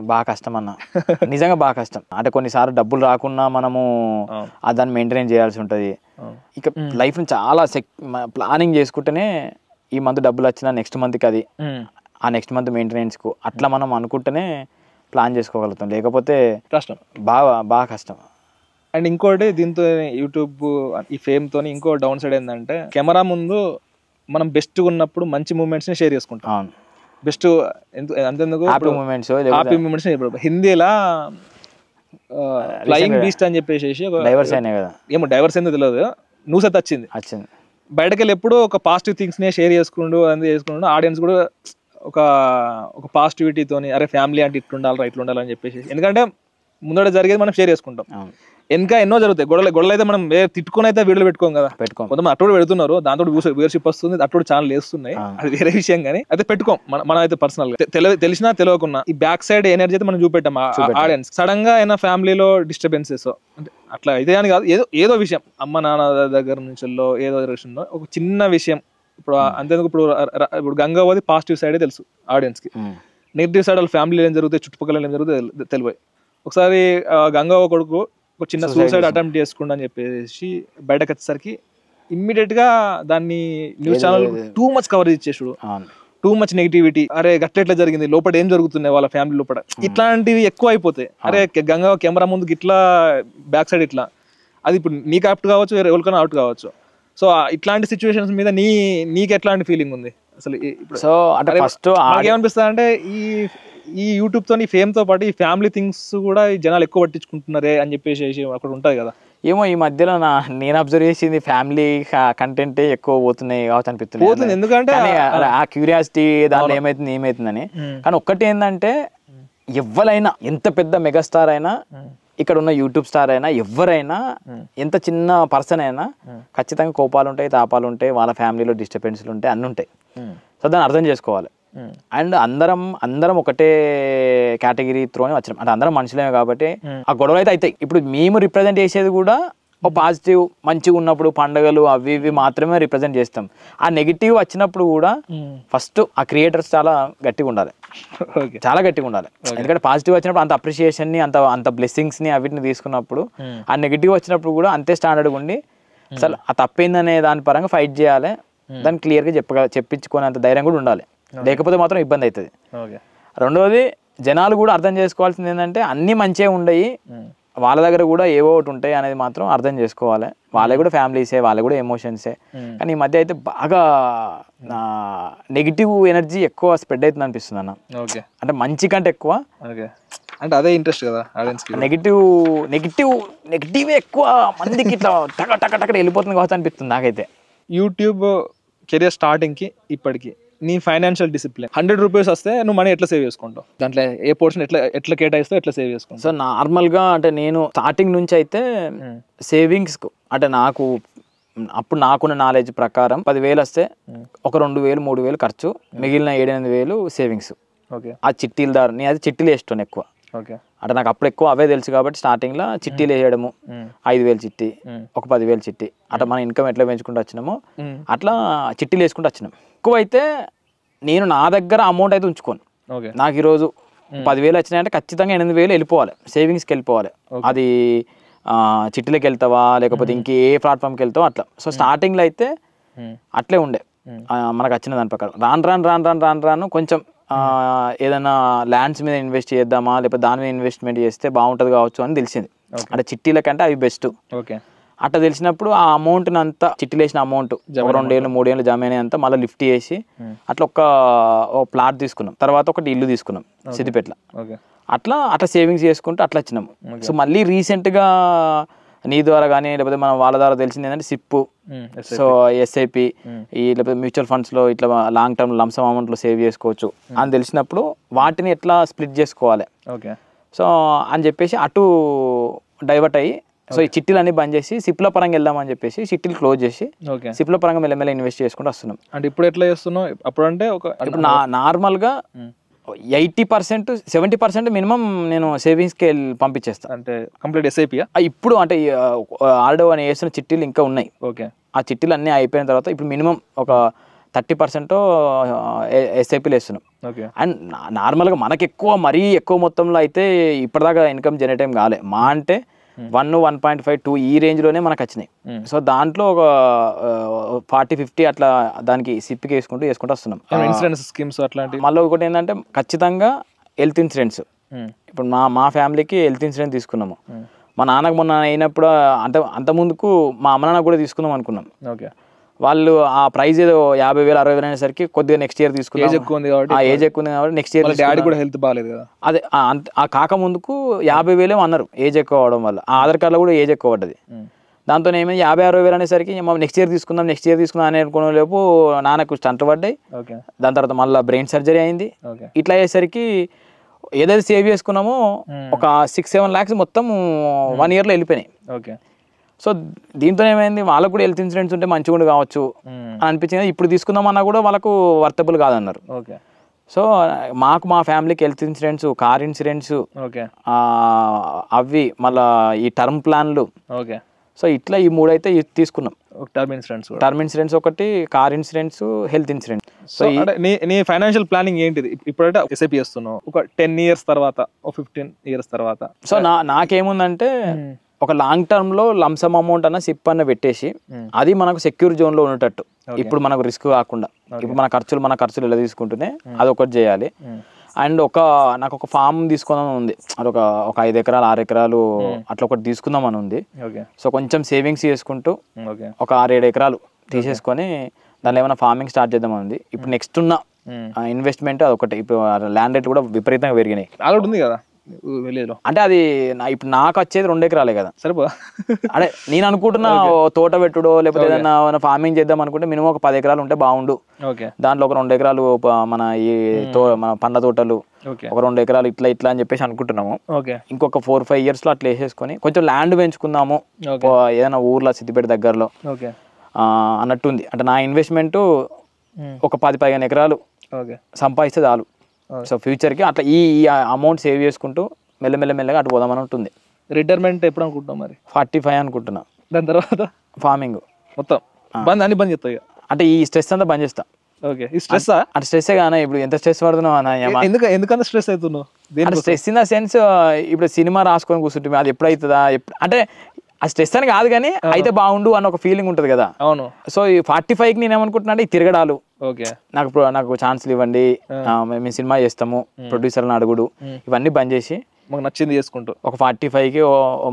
బాగా కష్టం అన్న, నిజంగా బాగా కష్టం. అంటే కొన్నిసార్లు డబ్బులు రాకున్నా మనము దాన్ని మెయింటైన్ చేయాల్సి ఉంటుంది. ఇక లైఫ్ ని చాలా ప్లానింగ్ చేసుకుంటేనే ఈ మంత్ డబ్బులు వచ్చినా నెక్స్ట్ మంత్కి అది, ఆ నెక్స్ట్ మంత్ మెయింటెనెన్స్కు అట్లా మనం అనుకుంటేనే ప్లాన్ చేసుకోగలుగుతాం, లేకపోతే కష్టం, బాగా కష్టం. అండ్ ఇంకోటి దీంతో యూట్యూబ్ ఈ ఫేమ్ తోని ఇంకో డౌన్ సైడ్ ఏంటంటే కెమెరా ముందు మనం బెస్ట్ ఉన్నప్పుడు మంచి మూమెంట్స్ ని షేర్ చేసుకుంటాం. బెస్ట్ అంతెందుకు హ్యాపీ మూమెంట్స్ హిందీలా ఫ్లయింగ్ బీస్ట్ అని చెప్పేసి ఏమో డైవర్స్ ఏందో తెలియదు, న్యూస్ అయితే వచ్చింది. బయటకు వెళ్ళి ఎప్పుడు ఒక పాజిటివ్ థింగ్స్ నే షేర్ చేసుకుంటూ ఆడియన్స్ కూడా ఒక పాజిటివిటీతోని అరే ఫ్యామిలీ అంటే ఇట్లుండాలి ఇట్లా ఉండాలని చెప్పేసి. ఎందుకంటే ముందర జరిగేది మనం షేర్ చేసుకుంటాం, ఇంకా ఎన్నో జరుగుతాయి గొడవలు అయితే మనం తిట్టుకుని అయితే వీడియోలు పెట్టుకోం కదా. కొంతమంది అటు పెడుతున్నారు, దాంతో వ్యూవర్షిప్ వస్తుంది, అటు ఛానల్ వేస్తున్నాయి, అది వేరే విషయం. కానీ అయితే పెట్టుకోం మనం అయితే పర్సనల్ గా తెలిసినా తెలియకున్నా ఈ బ్యాక్ సైడ్ ఎనర్జీ అయితే మనం చూపెట్టాం ఆడియన్స్. సడన్ గా అయినా ఫ్యామిలీలో డిస్టర్బెన్సెస్ అంటే అట్లా అయితే అని కాదు, ఏదో విషయం అమ్మ నాన్న దగ్గర నుంచి ఏదో విషయంలో ఒక చిన్న విషయం. ఇప్పుడు అంతేందుకు ఇప్పుడు గంగావతి పాజిటివ్ సైడే తెలుసు ఆడియన్స్ కి, నెగిటివ్ సైడ్ వాళ్ళ ఫ్యామిలీలో ఏం జరుగుతాయి, చుట్టుపక్కల ఏం జరుగుతాయి తెలియదు. ఒకసారి గంగావ కొడుకు ఒక చిన్న సూసైడ్ అటెంప్ట్ చేసుకుంటా అని చెప్పేసి బయటకు వచ్చేసరికి ఇమ్మీడియట్ గా దాన్ని news channel too much coverage ఇచ్చేసాడు, టూ మచ్ నెగిటివిటీ. అరే గట్ల జరిగింది, లోపల ఏం జరుగుతున్నాయి వాళ్ళ ఫ్యామిలీ లోపల, ఇట్లాంటివి ఎక్కువ అయిపోతాయి. అరే గంగా కెమెరా ముందుకు ఇట్లా బ్యాక్ సైడ్ ఇట్లా, అది ఇప్పుడు నీకు అవుట్ కావచ్చు, ఎవరికైనా అవుట్ కావచ్చు. సో ఇట్లాంటి సిచ్యువేషన్స్ మీద నీకు ఎట్లాంటి ఫీలింగ్ ఉంది అసలు? సో అంటే ఫస్ట్ ఏమనిపిస్తుంది అంటే ఈ యూట్యూబ్ తో ఫేమ్ తో పాటు ఈ ఫ్యామిలీ థింగ్స్ కూడా జనాలు ఎక్కువ పట్టించుకుంటున్నారే అని చెప్పేసి అక్కడ ఉంటది కదా. ఏమో ఈ మధ్యలో నేను అబ్జర్వ్ చేసింది ఫ్యామిలీ కంటెంట్ ఎక్కువ పోతున్నాయి కావచ్చు అనిపిస్తుంది. ఎందుకంటే ఆ క్యూరియాసిటీ దాంట్లో ఏమైతుందని. కానీ ఒక్కటి ఏంటంటే ఎవరైనా ఎంత పెద్ద మెగాస్టార్ అయినా, ఇక్కడ ఉన్న యూట్యూబ్ స్టార్ అయినా, ఎవరైనా ఎంత చిన్న పర్సన్ అయినా ఖచ్చితంగా కోపాలు ఉంటాయి, తాపాలు ఉంటాయి, వాళ్ళ ఫ్యామిలీలో డిస్టర్బెన్స్లు ఉంటాయి, అన్నీ ఉంటాయి. సో దాన్ని అర్థం చేసుకోవాలి. అండ్ అందరం ఒకటే కేటగిరీ త్రోని వచ్చినాం అంటే అందరం మనుషులేమే కాబట్టి ఆ గొడవలు అయితే అవుతాయి. ఇప్పుడు మేము రిప్రజెంట్ చేసేది కూడా ఒక పాజిటివ్ మంచిగా ఉన్నప్పుడు పండుగలు అవి ఇవి మాత్రమే రిప్రజెంట్ చేస్తాం. ఆ నెగిటివ్ వచ్చినప్పుడు కూడా ఫస్ట్ ఆ క్రియేటర్స్ చాలా గట్టిగా ఉండాలి, చాలా గట్టిగా ఉండాలి. ఎందుకంటే పాజిటివ్ వచ్చినప్పుడు అంత అప్రిషియేషన్ ని అంత బ్లెస్సింగ్స్ ని అవిటిని తీసుకున్నప్పుడు, ఆ నెగిటివ్ వచ్చినప్పుడు కూడా అంతే స్టాండర్డ్గా ఉండి అసలు ఆ తప్పైందనే దాని పరంగా ఫైట్ చేయాలి, దాన్ని క్లియర్గా చెప్పించుకునే అంత ధైర్యం కూడా ఉండాలి. లేకపోతే మాత్రం ఇబ్బంది అవుతుంది. రెండవది జనాలు కూడా అర్థం చేసుకోవాల్సింది ఏంటంటే అన్ని మంచిగా ఉండయి, వాళ్ళ దగ్గర కూడా ఏవో ఒకటి ఉంటాయి అనేది మాత్రం అర్థం చేసుకోవాలి. వాళ్ళే కూడా ఫ్యామిలీసే, వాళ్ళే కూడా ఎమోషన్సే. కానీ ఈ మధ్య అయితే బాగా నెగిటివ్ ఎనర్జీ ఎక్కువ స్ప్రెడ్ అవుతుంది అనిపిస్తుంది అన్న. అంటే మంచి కంటే ఎక్కువ అంటే అదే ఇంట్రెస్ట్ కదా నెగిటివ్ ఎక్కువ మందికి ఇట్లా టక వెళ్ళిపోతుంది కావచ్చు అనిపిస్తుంది నాకైతే. యూట్యూబ్ కెరియర్ స్టార్టింగ్ కి ఇప్పటికి నీ ఫైనాన్షియల్ డిసిప్లిన్ 100 రూపీస్ వస్తే నువ్వు మనీ ఎట్లా సేవ్ చేసుకుంటావు, దాంట్లో ఏ పోర్షన్ ఎట్లా కేటాయిస్తావు, ఎట్లా సేవ్ చేసుకుంటావు? సో నార్మల్గా అంటే నేను స్టార్టింగ్ నుంచి అయితే సేవింగ్స్ అంటే అప్పుడు నాకున్న నాలెడ్జ్ ప్రకారం 10,000 వస్తే ఒక 2,000 3,000 ఖర్చు, మిగిలిన 7-8,000 సేవింగ్స్. ఓకే. ఆ చిట్టీల ద్వారా నేను అది చిట్టీలు వేస్తాను ఎక్కువ. ఓకే. అంటే నాకు అప్పుడు ఎక్కువ అవే తెలుసు కాబట్టి స్టార్టింగ్లో చిట్టీలు వేయడము, 5,000 చిట్టి, ఒక 10,000 చిట్టి, అట్లా మన ఇన్కమ్ ఎట్లా పెంచుకుంటూ వచ్చినామో అట్లా చిట్టీలు వేసుకుంటూ వచ్చినాం. ఎక్కువైతే నేను నా దగ్గర అమౌంట్ అయితే ఉంచుకోను. నాకు ఈరోజు 10,000 వచ్చినాయంటే ఖచ్చితంగా 8,000 వెళ్ళిపోవాలి, సేవింగ్స్కి వెళ్ళిపోవాలి. అది చిట్టీలకు వెళ్తావా లేకపోతే ఇంకే ప్లాట్ఫామ్కి వెళ్తావా అట్లా. సో స్టార్టింగ్లో అయితే అట్లే ఉండే మనకు వచ్చిన దాని ప్రకారం. రాను కొంచెం ఏదైనా ల్యాండ్స్ మీద ఇన్వెస్ట్ చేద్దామా లేకపోతే దాని మీద ఇన్వెస్ట్మెంట్ చేస్తే బాగుంటుంది కావచ్చు అని తెలిసింది. అంటే చిట్టీల కంటే అవి బెస్ట్. అట్లా తెలిసినప్పుడు ఆ అమౌంట్ని అంతా చిట్టీలు వేసిన అమౌంట్ 2 ఏళ్ళు 3 ఏళ్ళు జమ అయినంత మళ్ళీ లిఫ్ట్ చేసి అట్లా ఒక ప్లాట్ తీసుకున్నాం. తర్వాత ఒకటి ఇల్లు తీసుకున్నాం సిద్దిపేటలో. అట్లా సేవింగ్స్ చేసుకుంటూ అట్లా వచ్చినాము. సో మళ్ళీ రీసెంట్గా నీ ద్వారా కానీ లేకపోతే మన వాళ్ళ ద్వారా తెలిసింది ఏంటంటే సిప్, సో ఎస్ఐపి, ఈ లేకపోతే మ్యూచువల్ ఫండ్స్లో ఇట్లా లాంగ్ టర్మ్ లంసమ్ అమౌంట్లో సేవ్ చేసుకోవచ్చు అని తెలిసినప్పుడు వాటిని ఎట్లా స్ప్లిట్ చేసుకోవాలి సో అని చెప్పేసి అటు డైవర్ట్ అయ్యి సో ఈ చిట్టీలు అన్ని బంద్ చేసి సిప్ల పరంగా వెళ్దామని చెప్పేసి చిట్టీలు క్లోజ్ చేసి సిప్ల పరంగా మెల్లమెల్ల ఇన్వెస్ట్ చేసుకుంటూ వస్తున్నాం. అంటే ఇప్పుడు ఎట్లా చేస్తున్నావు? అప్పుడు అంటే ఇప్పుడు నార్మల్గా 80% 70% మినిమం నేను సేవింగ్స్కి పంపించేస్తాను. అంటే కంప్లీట్ ఎస్ఐపి ఇప్పుడు అంటే ఆల్రెడీ అని వేసిన చిట్టీలు ఇంకా ఉన్నాయి. ఆ చిట్టీలు అన్నీ అయిపోయిన తర్వాత ఇప్పుడు మినిమం ఒక 30% ఎస్ఐపీలు వేస్తున్నాం. అండ్ నార్మల్గా మనకి మరీ ఎక్కువ మొత్తంలో అయితే ఇప్పటిదాకా ఇన్కమ్ జనరేట్ ఏం కాలే. మా అంటే 1, 1.5, 2 ఈ రేంజ్లోనే మనకు వచ్చినాయి. సో దాంట్లో ఒక 40-50 అట్లా దానికి సిప్కి వేసుకుంటూ వస్తున్నాం. ఇన్సూరెన్స్ స్కీమ్స్ అట్లాంటి. మళ్ళీ ఒకటి ఏంటంటే ఖచ్చితంగా హెల్త్ ఇన్సూరెన్స్. ఇప్పుడు మా ఫ్యామిలీకి హెల్త్ ఇన్సూరెన్స్ తీసుకున్నాము. మా నాన్నకు మొన్న అయినప్పుడు అంత ముందుకు మా అమ్మ నాన్న కూడా తీసుకుందాం అనుకున్నాం. వాళ్ళు ఆ ప్రైస్ ఏదో 50,000 60,000 అనేసరికి కొద్దిగా నెక్స్ట్ ఇయర్ తీసుకున్నాం. ఏజ్ ఎక్కువ ఉంది కాబట్టి నెక్స్ట్ ఇయర్ డాడీ కూడా హెల్త్ బాగాలేదు కదా. అదే ఆ కాక ముందుకు 50,000 అన్నారు ఏజ్ ఎక్కువ అవడం వల్ల. ఆ ఆధార్ కార్డులో కూడా ఏజ్ ఎక్కువ పడ్డది. దాంతో ఏమైంది 50,000-60,000 అనేసరికి నెక్స్ట్ ఇయర్ తీసుకుందాం అని అనుకునే లోపు నాన్నకు స్టంట్ పడ్డాయి. దాని తర్వాత మళ్ళీ బ్రెయిన్ సర్జరీ అయింది. ఇట్లా అయ్యేసరికి ఏదైతే సేవ్ చేసుకున్నామో ఒక 6-7 lakhs మొత్తం 1 yearలో వెళ్ళిపోయినాయి. సో దీంతో ఏమైంది వాళ్ళకు కూడా హెల్త్ ఇన్సూరెన్స్ ఉంటే మంచిగా ఉండి కావచ్చు అని అనిపించింది. ఇప్పుడు తీసుకుందామన్నా కూడా వాళ్ళకు వర్తబుల్ కాదన్నారు. సో మా ఫ్యామిలీకి హెల్త్ ఇన్సూరెన్స్, కార్ ఇన్సూరెన్స్, అవి మళ్ళీ ఈ టర్మ్ ప్లాన్లు, సో ఇట్లా ఈ 3 అయితే తీసుకున్నాం. టర్మ్ ఇన్సూరెన్స్ ఒకటి, car insurance, health insurance. So నీ ఫైనాన్షియల్ ప్లానింగ్ ఏంటిది? ఇప్పుడైతే ఎస్ఐపి చేస్తున్నావు, ఒక 10 years తర్వాత, ఒక 15 years తర్వాత. సో నాకేముందటే ఒక లాంగ్ టర్మ్ లో లంసమ్ అమౌంట్ అన్న సిప్ అన్న పెట్టేసి అది మనకు సెక్యూర్ జోన్ లో ఉండేటట్టు. ఇప్పుడు మనకు రిస్క్ కాకుండా ఇప్పుడు మన ఖర్చులు ఎలా తీసుకుంటూనే అది ఒకటి చేయాలి. అండ్ నాకు ఒక ఫామ్ తీసుకుందాం ఉంది. అది ఒక 5 ఎకరాలు 6 ఎకరాలు అట్లా ఒకటి తీసుకుందామని ఉంది. సో కొంచెం సేవింగ్స్ చేసుకుంటూ ఒక 6-7 ఎకరాలు తీసేసుకొని దానిలో ఏమైనా ఫార్మింగ్ స్టార్ట్ చేద్దామని ఉంది. ఇప్పుడు నెక్స్ట్ ఉన్న ఇన్వెస్ట్మెంట్ అదొకటి. ఇప్పుడు ల్యాండ్ రేట్ కూడా విపరీతంగా పెరిగినాయి. ఆల్రెడీ ఉంది కదా అంటే అది ఇప్పుడు నాకు వచ్చేది 2 ఎకరాలే కదా. సరిపో అదే నేను అనుకుంటున్నా తోట పెట్టుడో లేకపోతే ఏదైనా ఫార్మింగ్ చేద్దాం అనుకుంటే మినిమం ఒక 10 ఎకరాలు ఉంటే బాగుండు. దాంట్లో ఒక 2 ఎకరాలు మన మన పండ్ల తోటలు, ఒక 2 ఎకరాలు ఇట్లా అని చెప్పేసి అనుకుంటున్నాము. ఇంకొక 4-5 years లో అట్లా వేసేసుకొని కొంచెం ల్యాండ్ పెంచుకుందాము ఏదైనా ఊర్లో సిద్దిపేట దగ్గరలో అన్నట్టుంది. అంటే నా ఇన్వెస్ట్మెంట్ ఒక 10-15 ఎకరాలు సంపాదిస్తే చాలు. సో ఫ్యూచర్కి అట్లా ఈ అమౌంట్ సేవ్ చేసుకుంటూ మెల్లమెల్లగా అటు పోదామని ఉంటుంది. రిటైర్మెంట్ ఎప్పుడు అనుకుంటున్నాం మరి? 45 అనుకుంటున్నా. దాని తర్వాత ఫార్మింగ్ మొత్తం బంద్ చేస్తాయి. అంటే ఈ స్ట్రెస్ అంతా బంద్ చేస్తా. ఈ స్ట్రెస్ అంటే స్ట్రెస్సే కానీ ఇప్పుడు ఎంత స్ట్రెస్ పడుతున్నావు అన్న? ఎందుకంత స్ట్రెస్ అవుతున్నావు? స్ట్రెస్ ఇన్ ద సెన్స్ ఇప్పుడు సినిమా రాసుకొని కూర్చుంటే అది ఎప్పుడైతుందా అంటే ఆ స్ట్రెస్ అని కాదు కానీ అయితే బాగుండు అన్న ఒక ఫీలింగ్ ఉంటుంది కదా. అవును. సో ఈ 45కి నేను ఏమనుకుంటున్నా అంటే ఈ తిరగడాలు, నాకు ఛాన్స్లు ఇవ్వండి, మేము సినిమా చేస్తాము, ప్రొడ్యూసర్ని అడుగుడు, ఇవన్నీ బంద్ చేసి మాకు నచ్చింది చేసుకుంటూ ఒక 45కి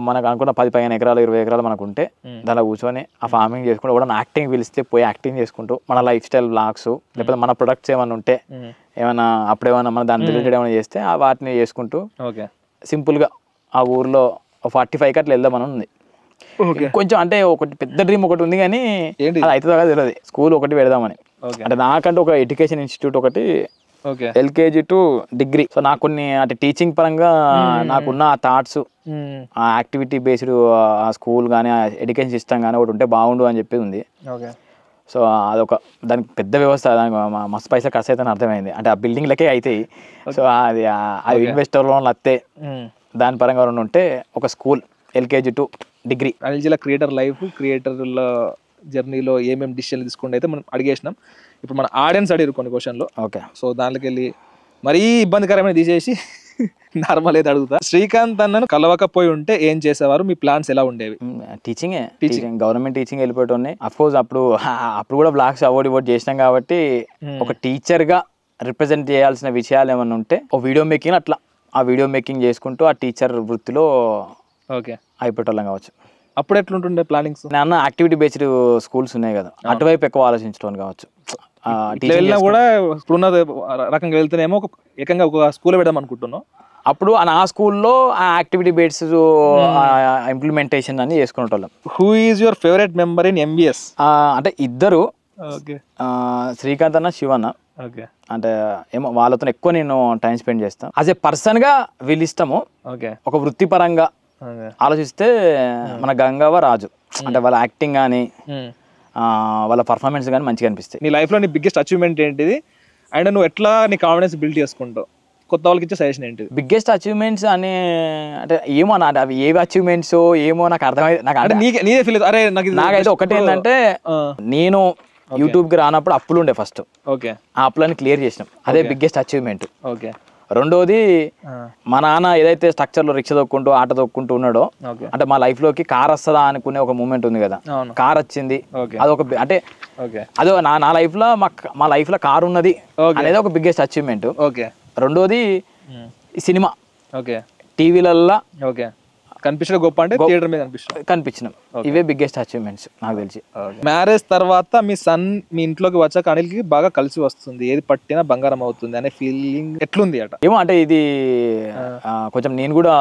మనకు అనుకున్న 10-15 ఎకరాలు 20 ఎకరాలు మనకు ఉంటే దానిలో కూర్చొని ఆ ఫార్మింగ్ చేసుకుంటూ కూడా యాక్టింగ్ పిలిస్తే పోయి యాక్టింగ్ చేసుకుంటూ మన లైఫ్ స్టైల్ బ్లాగ్స్ లేకపోతే మన ప్రొడక్ట్స్ ఏమైనా ఉంటే ఏమైనా అప్పుడేమైనా మన దాని రిలేటెడ్ ఏమైనా చేస్తే వాటిని చేసుకుంటూ సింపుల్గా ఆ ఊర్లో 45కి అట్లా వెళ్దామని ఉంది. కొంచెం అంటే ఒకటి పెద్ద డ్రీమ్ ఒకటి ఉంది కానీ అది అవుతుందో తెలియదు. స్కూల్ ఒకటి పెడదామని. అంటే నాకంటే ఒక ఎడ్యుకేషన్ ఇన్స్టిట్యూట్ ఒకటి LKG to డిగ్రీ. సో నాకు కొన్ని అంటే టీచింగ్ పరంగా నాకున్న ఆ థాట్స్, ఆ యాక్టివిటీ బేస్డ్ ఆ స్కూల్ కానీ ఆ ఎడ్యుకేషన్ సిస్టమ్ కానీ ఒకటి ఉంటే బాగుండు అని చెప్పి ఉంది. సో అదొక దానికి పెద్ద వ్యవస్థ, దానికి మస్తు పైసలు ఖర్చు అవుతాయని అర్థమైంది. అంటే ఆ బిల్డింగ్లకే అవుతాయి. సో అది ఆ ఇన్వెస్టర్ లోన్లు వస్తే దాని పరంగా రెండు ఉంటే ఒక school LKG to degree. Anil జిల్లా క్రియేటర్ లైఫ్, క్రియేటర్ల జర్నీలో ఏమేమి డిసిషన్లు తీసుకుంటే అయితే మనం అడిగేసినాం. ఇప్పుడు మన ఆడియన్స్ అడిగారు కొన్ని క్వశ్చన్లు. ఓకే, సో దాంట్లోకి వెళ్ళి మరీ ఇబ్బందికరమైన తీసేసి నార్మల్ అయితే అడుగుతా. శ్రీకాంత్ అన్నను కలవకపోయి ఉంటే ఏం చేసేవారు, మీ ప్లాన్స్ ఎలా ఉండేవి? టీచింగ్ గవర్నమెంట్ టీచింగ్ వెళ్ళిపోయి అఫ్ కోర్స్ అప్పుడు కూడా బ్లాగ్స్ అవార్డ్ చేసినాం కాబట్టి ఒక టీచర్ గా రిప్రజెంట్ చేయాల్సిన విషయాలు ఏమైనా ఉంటే ఒక వీడియో మేకింగ్ అట్లా ఆ వీడియో మేకింగ్ చేసుకుంటూ ఆ టీచర్ వృత్తిలో ఓకే అయిపోయేటోళ్ళం కావచ్చు. అప్పుడు ఎట్లుంటుండే ప్లానింగ్స్? నాన్న యాక్టివిటీ బేస్డ్ స్కూల్స్ ఉన్నాయి కదా, అటువైపు ఎక్కువ ఆలోచించడం కావచ్చు. వెళ్ళినా కూడా ఇప్పుడున్న రకంగా వెళ్తేనేమో ఏకంగా ఒక స్కూల్ పెడదాం అనుకుంటున్నాం. అప్పుడు నా స్కూల్లో ఆ యాక్టివిటీ బేస్డ్ ఇంప్లిమెంటేషన్ అని చేసుకునేటోళ్ళం. Who is your favourite member in MBS? అంటే ఇద్దరు, ఓకే, శ్రీకాంత్ అన్న, శివన్న. ఓకే, అంటే ఏమో వాళ్ళతో ఎక్కువ నేను టైం స్పెండ్ చేస్తాను. యాజ్ ఏ పర్సన్ గా వీళ్ళు ఇష్టము. ఓకే, ఒక వృత్తిపరంగా ఆలోచిస్తే మన గంగవ్వ, రాజు అంటే వాళ్ళ యాక్టింగ్ కానీ వాళ్ళ పర్ఫార్మెన్స్ కానీ మంచిగా అనిపిస్తాయి. నీ లైఫ్లో నీ బిగ్గెస్ట్ అచీవ్మెంట్ ఏంటిది? అండ్ నువ్వు ఎట్లా నీ కాన్ఫిడెన్స్ బిల్డ్ చేసుకుంటావు? కొత్త వాళ్ళకి ఇచ్చే సజెషన్ ఏంటిది? బిగ్గెస్ట్ అచీవ్మెంట్స్ అని అంటే ఏమో అవి ఏవి అచీవ్మెంట్స్ ఏమో నాకు అర్థమైంది. నాకు అంటే నీదే ఫీల్ అరే నాకైతే ఒకటి ఏంటంటే నేను యూట్యూబ్కి రానప్పుడు అప్పులు ఉండే ఫస్ట్. ఓకే, ఆ అప్పులని క్లియర్ చేసినాం, అదే బిగ్గెస్ట్ అచీవ్మెంట్. ఓకే, రెండోది మా నాన్న ఏదైతే స్ట్రక్చర్ లో రిక్షా తొక్కుంటూ ఆటో తొక్కుంటూ ఉన్నాడో, అంటే మా లైఫ్ లోకి కార్ వస్తుందా అనుకునే ఒక మూమెంట్ ఉంది కదా, కార్ వచ్చింది. అదొక అంటే అదో నా లైఫ్ లో మా లైఫ్ లో కార్ ఉన్నది అనేది ఒక బిగ్గెస్ట్ అచీవ్మెంట్. రెండోది సినిమా, టీవీలల్లో కనిపించడం గొప్ప అంటే థియేటర్ మీద కనిపించినాం. ఇవే బిగ్గెస్ట్ అచీవ్మెంట్స్ నాకు తెలిసి. మ్యారేజ్ తర్వాత మీ సన్ మీ ఇంట్లోకి వచ్చాక అనిల్కి బాగా కలిసి వస్తుంది, ఏది పట్టినా బంగారం అవుతుంది అనే ఫీలింగ్ ఎట్లుంది అట? ఏమో అంటే ఇది కొంచెం నేను కూడా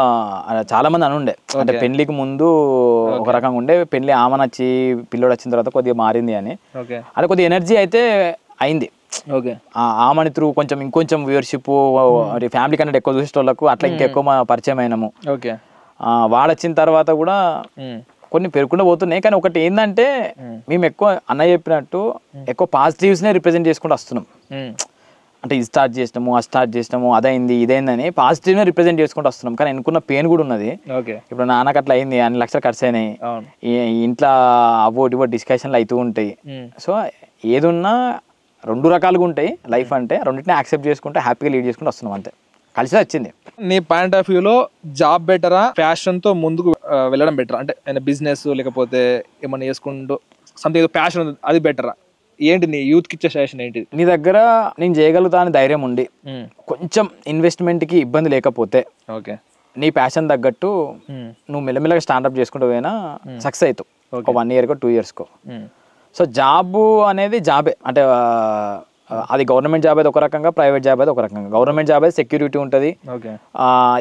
చాలా మంది అనుండే, అంటే పెళ్లికి ముందు ఒక రకంగా ఉండే, పెళ్లి ఆమె నచ్చి పిల్లోడు వచ్చిన తర్వాత కొద్దిగా మారింది అని. అంటే కొద్దిగా ఎనర్జీ అయితే అయింది. ఆమెని త్రూ కొంచెం ఇంకొంచెం వ్యూవర్షిప్, ఫ్యామిలీ కంటే ఎక్కువ చూసేటోళ్ళకు అట్లా ఇంకెక్కువ పరిచయం అయినాము. వాడొచ్చిన తర్వాత కూడా కొన్ని పెరుగుకుండా పోతున్నాయి. కానీ ఒకటి ఏంటంటే మేము ఎక్కువ అన్నయ్య చెప్పినట్టు ఎక్కువ పాజిటివ్స్నే రిప్రజెంట్ చేసుకుంటూ వస్తున్నాం. అంటే ఇది స్టార్ట్ చేసినాము, అది స్టార్ట్ చేసినాము, అదైంది ఇదైందని పాజిటివ్నే రిప్రజెంట్ చేసుకుంటూ వస్తున్నాం. కానీ అనుకున్న పెయిన్ కూడా ఉన్నది. ఇప్పుడు నాన్నకు అట్లా అయింది, అన్ని లక్షలు ఖర్చు అయినాయి, ఇంట్లో అవోటి ఇవో డిస్కషన్లు అవుతూ ఉంటాయి. సో ఏదున్నా రెండు రకాలుగా ఉంటాయి లైఫ్ అంటే, రెండింటిని యాక్సెప్ట్ చేసుకుంటే హ్యాపీగా లీడ్ చేసుకుంటూ వస్తున్నాం, అంతే. కలిసి వచ్చింది. నీ పాయింట్ ఆఫ్ వ్యూలో జాబ్ బెటరా, ఫ్యాషన్ తో ముందుకు వెళ్ళడం బెటరా? అంటే బిజినెస్ లేకపోతే ఏమన్నా చేసుకుంటూ సంథింగ్ ప్యాషన్ ఉంది అది బెటరా? ఏంటి నీ యూత్కి ఇచ్చే సజెషన్ ఏంటి? నీ దగ్గర నేను చేయగలుగుతా అని ధైర్యం ఉండి కొంచెం ఇన్వెస్ట్మెంట్ కి ఇబ్బంది లేకపోతే, ఓకే, నీ ప్యాషన్ తగ్గట్టు నువ్వు మెల్లమెల్లగా స్టాండప్ చేసుకుంటూ పోయినా సక్సెస్ అవుతావు, ఒక 1 year 2 years. సో జాబ్ అనేది జాబే, అంటే అది గవర్నమెంట్ జాబ్ అయితే ఒక రకంగా, ప్రైవేట్ జాబ్ అయితే ఒక రకంగా. గవర్నమెంట్ జాబ్ అయితే సెక్యూరిటీ ఉంటుంది,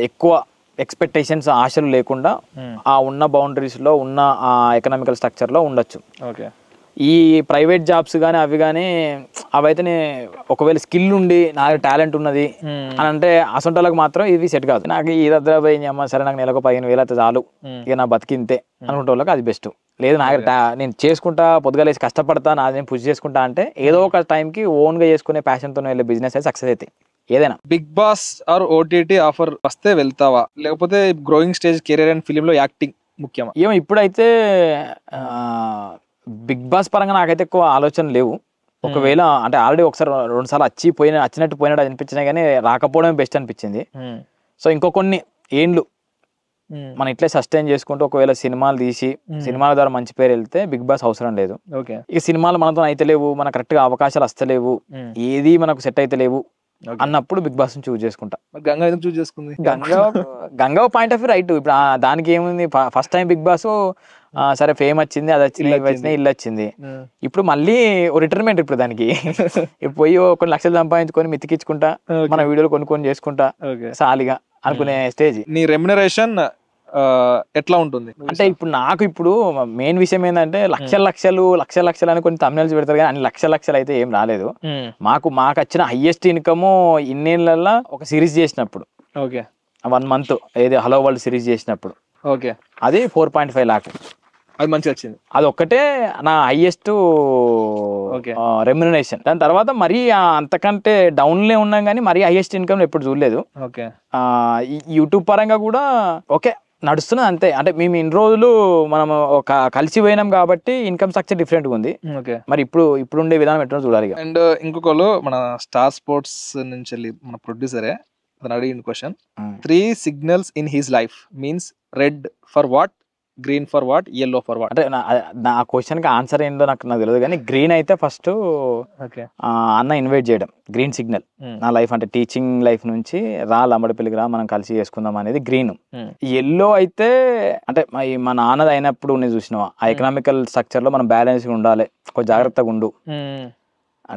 ఎక్కువ ఎక్స్పెక్టేషన్స్ ఆశలు లేకుండా ఆ ఉన్న బౌండరీస్లో ఉన్న ఆ ఎకనామికల్ స్ట్రక్చర్లో ఉండొచ్చు. ఈ ప్రైవేట్ జాబ్స్ కానీ అవి కానీ అవైతే ఒకవేళ స్కిల్ ఉండి నాకు టాలెంట్ ఉన్నది అని అంటే అసొంటోళ్ళకి మాత్రం ఇవి సెట్ కాదు. నాకు ఈ దగ్గర పోయిందమ్మా, సరే నాకు నెలకు 15,000 అయితే చాలు, ఇక నా బతికింతే అనుకుంటే వాళ్ళకి అది బెస్ట్. లేదు నాకు నేను చేసుకుంటా, పొద్దుగాలేసి కష్టపడతా, నాది నేను పుష్ చేసుకుంటా అంటే ఏదో ఒక టైంకి ఓన్గా చేసుకునే ప్యాషన్తో వెళ్ళే బిజినెస్ అయితే సక్సెస్ అవుతాయి ఏదైనా. Bigg Boss or OTT offer వస్తే వెళ్తావా, లేకపోతే గ్రోయింగ్ స్టేజ్ కెరీర్ అండ్ ఫిలింలో యాక్టింగ్ ముఖ్యమా? ఏమో ఇప్పుడైతే బిగ్ బాస్ పరంగా నాకైతే ఎక్కువ ఆలోచన లేవు. ఒకవేళ అంటే ఆల్రెడీ ఒకసారి 2 సార్లు వచ్చినట్టు పోయినట్టు అనిపించినా కానీ రాకపోవడమే బెస్ట్ అనిపించింది. సో ఇంకో కొన్ని ఏండ్లు మనం ఇట్లే సస్టైన్ చేసుకుంటూ ఒకవేళ సినిమాలు తీసి సినిమాల ద్వారా మంచి పేరు వెళ్తే బిగ్ బాస్ అవసరం లేదు. ఇక సినిమాలు మనతో అయితే లేవు, మనకు కరెక్ట్ గా అవకాశాలు వస్తలేవు, ఏది మనకు సెట్ అయితే లేవు అన్నప్పుడు బిగ్ బాస్ చూస్ చేసుకుంటా. గంగా ఎందుకు చూస్ చేసుకుంది? Ganga point of view right. ఇప్పుడు దానికి ఏముంది, ఫస్ట్ టైం బిగ్ బాస్ సరే ఫేమ్ వచ్చింది, అది వచ్చింది, ఇల్లు వచ్చింది, ఇప్పుడు మళ్ళీ రిటైర్మెంట్. ఇప్పుడు దానికి ఇప్పుడు పోయి కొన్ని లక్షలు సంపాదించుకొని మితికించుకుంటా, మన వీడియోలు కొనుక్కొని చేసుకుంటా సాలిగా అనుకునే స్టేజ్. నీ రెమ్యునరేషన్ ఎట్లా ఉంటుంది అంటే ఇప్పుడు నాకు ఇప్పుడు మెయిన్ విషయం ఏంటంటే లక్షలు అని కొన్ని thumbnails పెడతారు కానీ అన్ని లక్షలు అయితే ఏం రాలేదు. మాకు వచ్చిన హైయెస్ట్ ఇన్కమ్ ఇన్నేళ్ళల్లో ఒక సిరీస్ చేసినప్పుడు, 1 month ఏది హలో వరల్డ్ సిరీస్ చేసినప్పుడు, అది 4.5 lakh. అది మంచిగా వచ్చింది. అది ఒక్కటే నా హైయెస్ట్ ఓకే. రెమ్యునరేషన్. దాని తర్వాత మరీ అంతకంటే డౌన్లే ఉన్నాం కానీ మరీ హైయెస్ట్ ఇన్కమ్ ఎప్పుడు చూడలేదు. ఓకే. యూట్యూబ్ పరంగా కూడా ఓకే నడుస్తున్నది అంతే. అంటే మేము ఇన్ని రోజులు మనం ఒక కలిసి పోయినాం కాబట్టి ఇన్కమ్ స్ట్రక్చర్ డిఫరెంట్గా ఉంది. ఓకే. మరి ఇప్పుడుండే విధానం ఎట్లా చూడాలి. అండ్ ఇంకొకళ్ళు మన స్టార్ స్పోర్ట్స్ నుంచి వెళ్ళి మన ప్రొడ్యూసరే అతను అడిగిన question, 3 signals in his life means red for what, green for what, yellow for what. అంటే నా క్వశ్చన్కి ఆన్సర్ ఏందో నాకు తెలియదు కానీ గ్రీన్ అయితే ఫస్ట్ అన్న ఇన్వైట్ చేయడం గ్రీన్ సిగ్నల్. నా లైఫ్ అంటే టీచింగ్ లైఫ్ నుంచి లంబడిపల్లికి రా మనం కలిసి చేసుకుందాం అనేది గ్రీన్. ఎల్లో అయితే అంటే మా నాన్నది అయినప్పుడు నేను చూసినా ఆ ఎకనామికల్ స్ట్రక్చర్ లో మనం బ్యాలెన్స్గా ఉండాలి, కొంచెం జాగ్రత్తగా ఉండు,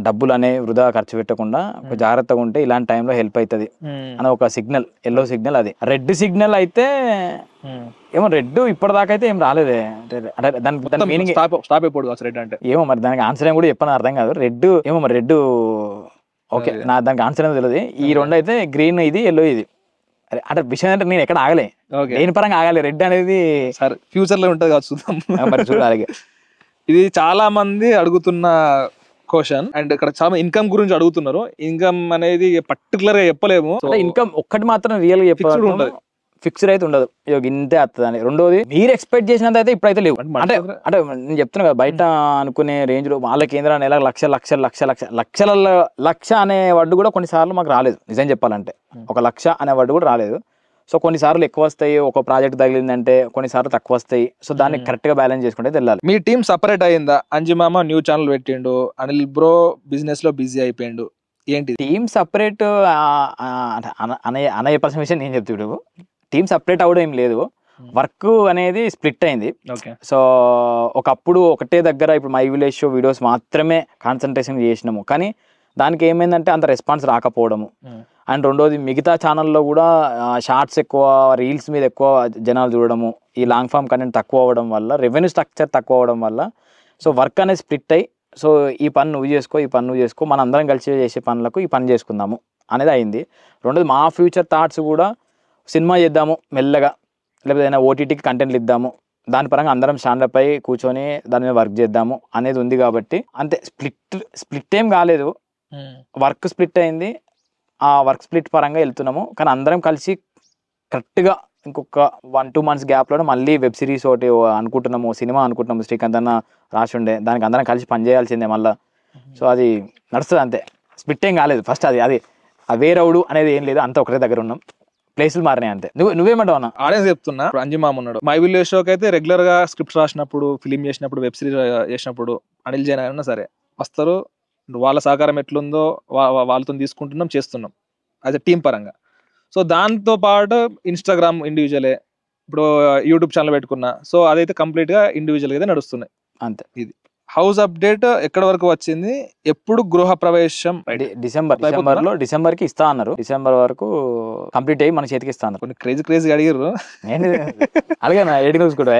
డబ్బులు అనే వృధా ఖర్చు పెట్టకుండా జాగ్రత్తగా ఉంటే ఇలాంటి టైంలో హెల్ప్ అవుతుంది అని ఒక సిగ్నల్, ఎల్లో సిగ్నల్ అది. రెడ్ సిగ్నల్ అయితే ఏమో రెడ్ ఇప్పటిదాకా అయితే ఏం రాలేదే. అంటే దాని మీనింగ్ స్టాప్ అయిపోదు రెడ్ అంటే ఏమో మరి దానికి ఆన్సర్ ఏం కూడా చెప్పని అర్థం కాదు. రెడ్ ఏమో మరి రెడ్ ఓకే నా దానికి ఆన్సర్ ఏమో తెలియదు. ఈ రెండు అయితే గ్రీన్ ఇది ఎల్లో ఇది. అంటే విషయం అంటే నేను ఎక్కడ ఆగలే, దేని పరంగా ఆగాలి. రెడ్ అనేది సరే ఫ్యూచర్ లో ఉంటుంది కావచ్చు, చూద్దాం మరి చూడాలి. ఇది చాలా మంది అడుగుతున్న క్వశ్చన్ అండ్ ఇక్కడ చాలా ఇన్కమ్ గురించి అడుగుతున్నారు. ఇన్కమ్ అనేది పర్టికులర్ గా చెప్పలేము. ఇన్కమ్ ఒక్కటి మాత్రం రియల్ గా చెప్పాలి, ఫిక్స్డ్ అయితే ఉండదు, ఇంతే వస్తుంది అని. రెండోది మీరు ఎక్స్పెక్ట్ చేసినంత అయితే ఇప్పుడైతే లేవు. అంటే అంటే నేను చెప్తున్నా కదా బయట అనుకునే రేంజ్ లో వాళ్ళ కేంద్ర నెల లక్ష అనే వర్డ్ కూడా కొన్నిసార్లు మాకు రాలేదు. నిజం చెప్పాలంటే 1 లక్ష అనే వర్డ్ కూడా రాలేదు. సో కొన్నిసార్లు ఎక్కువ వస్తాయి, ఒక ప్రాజెక్ట్ తగిలిందంటే కొన్నిసార్లు తక్కువ వస్తాయి. సో దాన్ని కరెక్ట్ గా బ్యాలెన్స్ చేసుకుంటే వెళ్ళాలి. మీ టీం సపరేట్ అయిందా? అంజిమామ న్యూ ఛానల్ పెట్టిండు, అనిల్ బ్రో బిజినెస్ లో బిజీ అయిపోయిండు, ఏంటి టీం సపరేట్ అనే పర్సన్ నేను చెప్తాడు. టీం సపరేట్ అవడం ఏం లేదు, వర్క్ అనేది స్ప్లిట్ అయింది. సో ఒకప్పుడు ఒకటే దగ్గర ఇప్పుడు మై విలేజ్ షో వీడియోస్ మాత్రమే కాన్సన్ట్రేషన్ చేసినాము, కానీ దానికి ఏమైందంటే అంత రెస్పాన్స్ రాకపోవడము. అండ్ రెండోది మిగతా ఛానల్లో కూడా షార్ట్స్ ఎక్కువ, రీల్స్ మీద ఎక్కువ జనాలు చూడడము, ఈ లాంగ్ ఫామ్ కంటెంట్ తక్కువ అవ్వడం వల్ల, రెవెన్యూ స్ట్రక్చర్ తక్కువ అవ్వడం వల్ల సో వర్క్ అనేది స్ప్లిట్ అయ్యి సో ఈ పని నువ్వు చేసుకో, ఈ పని నువ్వు చేసుకో, మన అందరం కలిసి చేసే పనులకు ఈ పని చేసుకుందాము అనేది అయింది. రెండోది మా ఫ్యూచర్ థాట్స్ కూడా సినిమా చేద్దాము మెల్లగా, లేకపోతే ఏదైనా ఓటీటీకి కంటెంట్లు ఇద్దాము, దాని పరంగా అందరం స్టాండప్ అయి కూర్చొని దాని మీద వర్క్ చేద్దాము అనేది ఉంది. కాబట్టి అంతే, స్ప్లిట్ ఏం కాలేదు, వర్క్ స్ప్లిట్ అయింది. ఆ వర్క్ స్ప్లిట్ పరంగా వెళ్తున్నాము, కానీ అందరం కలిసి కరెక్ట్గా ఇంకొక 1-2 months గ్యాప్లో మళ్ళీ వెబ్ సిరీస్ ఒకటి అనుకుంటున్నాము, సినిమా అనుకుంటున్నాము. శ్రీకాంత్ అన్న రాసి ఉండే, దానికి అందరం కలిసి పనిచేయాల్సిందే మళ్ళీ. సో అది నడుస్తుంది అంతే, స్ప్లిట్ ఏం కాలేదు. ఫస్ట్ అది వేరవుడు అనేది ఏం లేదు, అంతా ఒకటే దగ్గర ఉన్నాం, ప్లేసులు మారినాయి అంతే. నువ్వేమంటావు అన్న? ఆడియన్స్ చెప్తున్నా, అంజిమామ ఉన్నాడు మై విలేజ్ షోకి అయితే రెగ్యులర్ గా స్క్రిప్ట్స్ రాసినప్పుడు, ఫిలిం చేసినప్పుడు, వెబ్ సిరీస్ చేసినప్పుడు అనిల్ జైన్ అయినా సరే వస్తారు. వాళ్ళ సహకారం ఎట్లుందో వాళ్ళతో తీసుకుంటున్నాం, చేస్తున్నాం యాజ్ ఎ టీం పరంగా. సో దాంతో పాటు ఇన్స్టాగ్రామ్ ఇండివిజువలే, ఇప్పుడు యూట్యూబ్ ఛానల్ పెట్టుకున్నా, సో అదైతే కంప్లీట్ గా ఇండివిజువల్ అయితే నడుస్తున్నాయి అంతే. ఇది హౌస్ అప్డేట్ ఎక్కడ వరకు వచ్చింది, ఎప్పుడు గృహ ప్రవేశం? డిసెంబర్ కి ఇస్తా అన్నారు, డిసెంబర్ వరకు కంప్లీట్ అయ్యి మన చేతికి ఇస్తా అన్నారు. కొన్ని క్రేజీ అడిగారు, నేను అడిగాను ఎడికి చూసుకుంటా.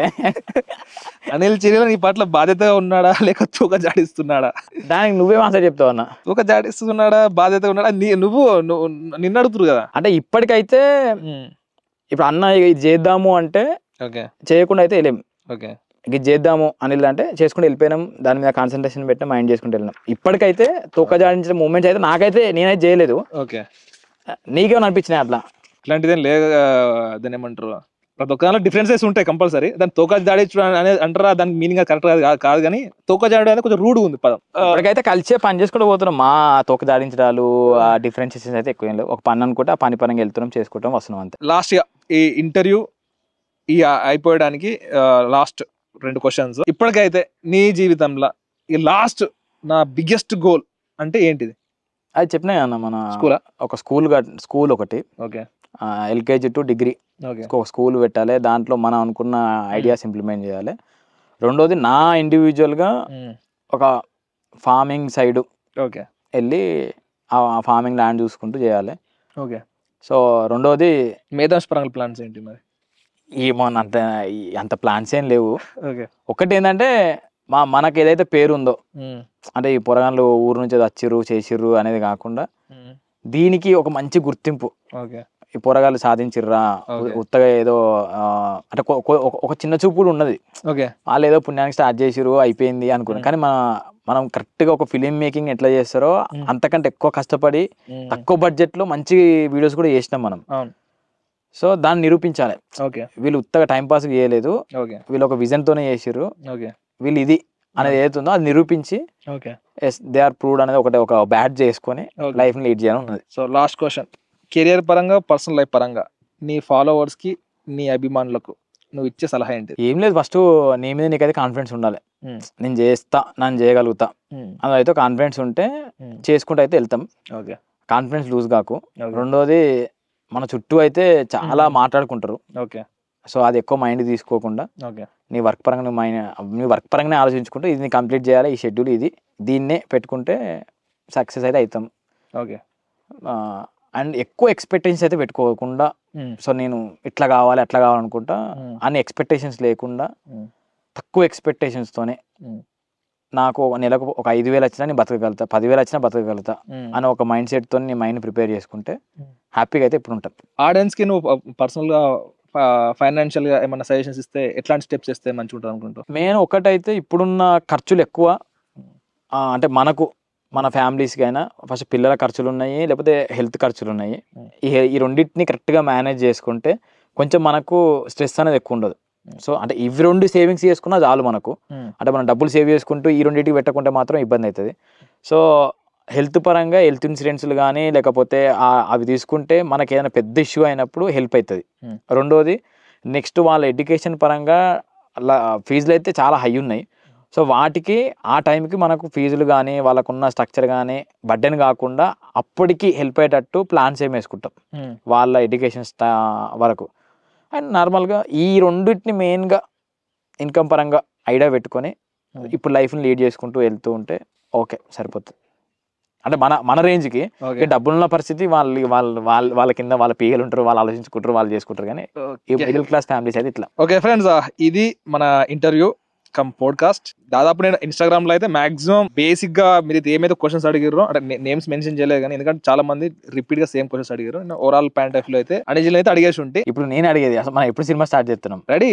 అనిల్ చర్యలు నీ పట్ల బాధ్యతగా ఉన్నాడా లేక తూక జాడిస్తున్నాడా? దానికి నువ్వే ఆన్సర్ చెప్తావు అన్న. తూక జాడిస్తున్నాడా బాధ్యతగా ఉన్నాడా? నువ్వు నిన్ను అడుగుతురు కదా. అంటే ఇప్పటికైతే ఇప్పుడు అన్న ఇది చేద్దాము అంటే చేయకుండా అయితే వెళ్ళాం, ఇది చేద్దాము అనిల్ అంటే చేసుకుంటూ వెళ్ళిపోయినాం, దాని మీద కాన్సన్ట్రేషన్ పెట్టినా మైండ్ చేసుకుంటూ వెళ్ళినాం. ఇప్పటికైతే తొక్క జాడించిన మూమెంట్స్ అయితే నాకైతే నేనైతే చేయలేదు. నీకేమైనా అనిపించినాయి అట్లా? ఇట్లాంటిదేం లేదు, దాన్ని ఏమంటారు, ప్రతి ఒక్క దాంట్లో డిఫరెన్సెస్ ఉంటాయి కంపల్సరీ. దాన్ని తోక జాడించడం అనేది అంటారా, దానికి మీనింగ్ కరెక్ట్ కాదు, కానీ తోక జాడడం అనేది కొంచెం రూడ్ ఉంది పదం. ఇప్పటికైతే కలిసే పని చేసుకుంటూ పోతున్నాం. మా తోక జాడించడాలు ఆ డిఫరెన్షియేషన్స్ అయితే ఎక్కువ ఏం లేవు. ఒక పని అనుకుంటే ఆ పని పరంగా వెళ్తున్నాం, చేసుకుంటాం, వస్తున్నాం అంతే. లాస్ట్ ఈ ఇంటర్వ్యూ ఈ అయిపోయడానికి లాస్ట్ 2 questions. ఇప్పటికైతే నీ జీవితంలో ఈ లాస్ట్ నా బిగ్గెస్ట్ గోల్ అంటే ఏంటిది? అది చెప్పినా అన్న, మన ఒక స్కూల్ ఒకటి, LKG to డిగ్రీ ఒక స్కూల్ పెట్టాలి, దాంట్లో మనం అనుకున్న ఐడియాస్ ఇంప్లిమెంట్ చేయాలి. రెండోది నా ఇండివిజువల్గా ఒక ఫార్మింగ్ సైడ్ వెళ్ళి ఆ ఫార్మింగ్ ల్యాండ్ చూసుకుంటూ చేయాలి. సో రెండోది మేధాస్ పరంగా ప్లాన్స్ ఏంటి మరి? ఏమో అంత ప్లాన్స్ ఏం లేవు. ఒకటి ఏంటంటే మనకి ఏదైతే పేరు ఉందో, అంటే ఈ పొరగాళ్ళు ఊరు నుంచి వచ్చిర్రు చేసిర్రు అనేది కాకుండా దీనికి ఒక మంచి గుర్తింపు, ఈ పోరగాళ్ళు సాధించిర్రా ఉత్తగా ఏదో అంటే ఒక చిన్న చూపు కూడా ఉన్నది. ఓకే, వాళ్ళు ఏదో పుణ్యానికి స్టార్ట్ చేసిరు అయిపోయింది అనుకున్నాం. కానీ మనం కరెక్ట్గా ఒక ఫిలిం మేకింగ్ ఎట్లా చేస్తారో అంతకంటే ఎక్కువ కష్టపడి తక్కువ బడ్జెట్లో మంచి వీడియోస్ కూడా చేసినాం మనం. సో దాన్ని నిరూపించాలి. ఓకే, వీళ్ళు ఉత్తగా టైంపాస్ చేయలేదు, ఓకే, వీళ్ళు ఒక విజన్తోనే చేసిర్రు, ఓకే, వీళ్ళు ఇది అనేది ఏదైతుందో అది నిరూపించి okay, yes they are proved అనేది ఒక బ్యాడ్ చేసుకొని లైఫ్ని లీడ్ చేయాలని ఉన్నది. సో లాస్ట్ క్వశ్చన్, కెరియర్ పరంగా పర్సనల్ లైఫ్ పరంగా నీ ఫాలోవర్స్కి నీ అభిమానులకు నువ్వు ఇచ్చే సలహా ఏంటి? ఏం లేదు, ఫస్ట్ నీ మీద నీకైతే కాన్ఫిడెన్స్ ఉండాలి. నేను చేస్తా, నేను చేయగలుగుతా అదైతే కాన్ఫిడెన్స్ ఉంటే చేసుకుంటూ అయితే వెళ్తాం. ఓకే, కాన్ఫిడెన్స్ లూజ్ కాకు. రెండోది మన చుట్టూ అయితే చాలా మాట్లాడుకుంటారు. ఓకే, సో అది ఎక్కువ మైండ్ తీసుకోకుండా ఓకే, నీ వర్క్ పరంగా నీ వర్క్ పరంగానే ఆలోచించుకుంటూ ఇది నీ కంప్లీట్ చేయాలి, ఈ షెడ్యూల్ ఇది, దీన్నే పెట్టుకుంటే సక్సెస్ అయితే అవుతాం. ఓకే, అండ్ ఎక్కువ ఎక్స్పెక్టేషన్స్ అయితే పెట్టుకోకుండా, సో నేను ఇట్లా కావాలి అట్లా కావాలనుకుంటా అన్ని ఎక్స్పెక్టేషన్స్ లేకుండా తక్కువ ఎక్స్పెక్టేషన్స్తోనే నాకు నెలకు ఒక 5,000 వచ్చినా నేను బతకగలుగుతా, 10,000 వచ్చినా బతకగలుగుతా అని ఒక మైండ్ సెట్తో నీ మైండ్ ప్రిపేర్ చేసుకుంటే హ్యాపీగా అయితే ఇప్పుడు ఉంటుంది. ఆడియన్స్కి నువ్వు పర్సనల్గా ఫైనాన్షియల్గా ఏమైనా సజెషన్స్ ఇస్తే ఎట్లాంటి స్టెప్స్ ఇస్తే మంచిగా ఉంటుంది అనుకుంటావు? మెయిన్ ఒకటైతే ఇప్పుడున్న ఖర్చులు ఎక్కువ, అంటే మన ఫ్యామిలీస్కి అయినా ఫస్ట్ పిల్లల ఖర్చులు ఉన్నాయి, లేకపోతే హెల్త్ ఖర్చులు ఉన్నాయి. ఈ రెండింటిని కరెక్ట్గా మేనేజ్ చేసుకుంటే కొంచెం మనకు స్ట్రెస్ అనేది ఎక్కువ ఉండదు. సో అంటే ఇవి రెండు సేవింగ్స్ చేసుకున్నా చాలు మనకు. అంటే మనం డబ్బులు సేవ్ చేసుకుంటూ ఈ రెండింటికి పెట్టకుంటే మాత్రం ఇబ్బంది అవుతుంది. సో హెల్త్ పరంగా హెల్త్ ఇన్సూరెన్స్లు కానీ లేకపోతే అవి తీసుకుంటే మనకి ఏదైనా పెద్ద ఇష్యూ అయినప్పుడు హెల్ప్ అవుతుంది. రెండోది నెక్స్ట్ వాళ్ళ ఎడ్యుకేషన్ పరంగా ఫీజులు అయితే చాలా హై ఉన్నాయి. సో వాటికి ఆ టైంకి మనకు ఫీజులు కానీ వాళ్ళకున్న స్ట్రక్చర్ కానీ బర్డెన్ కాకుండా అప్పటికి హెల్ప్ అయ్యేటట్టు ప్లాన్స్ ఏమి వేసుకుంటాం వాళ్ళ ఎడ్యుకేషన్ వరకు. అండ్ నార్మల్గా ఈ రెండింటిని మెయిన్గా ఇన్కమ్ పరంగా ఐడియా పెట్టుకొని ఇప్పుడు లైఫ్ని లీడ్ చేసుకుంటూ వెళ్తూ ఉంటే ఓకే సరిపోతుంది. అంటే మన రేంజ్కి డబ్బులున్న పరిస్థితి వాళ్ళ కింద వాళ్ళ పీగలు ఉంటారు, వాళ్ళు ఆలోచించుకుంటారు, వాళ్ళు చేసుకుంటారు. కానీ ఈ మిడిల్ క్లాస్ ఫ్యామిలీస్ అయితే ఇట్లా. ఓకే ఫ్రెండ్స్, ఇది మన ఇంటర్వ్యూ కమ్ పోడ్కాస్ట్. దాదాపు నేను ఇన్స్టాగ్రామ్ లో అయితే మాక్సిమం బేసిక్ గా మీరు ఏమైతే క్వశ్చన్స్ అడిగారో, అంటే నేమ్స్ మెన్షన్ చేయలేదు కానీ ఎందుకంటే చాలా మంది రిపీట్ గా సేమ్ క్వశ్చన్స్ అడిగారు. ఓవరాల్ పాయింట్ ఆఫ్ వ్యూ అయితే అడిజిల్ అయితే అడిగేసి ఉంటే ఇప్పుడు నేను అడిగేది అసలు మనం ఎప్పుడు సినిమా స్టార్ట్ చేస్తున్నాం? రెడీ,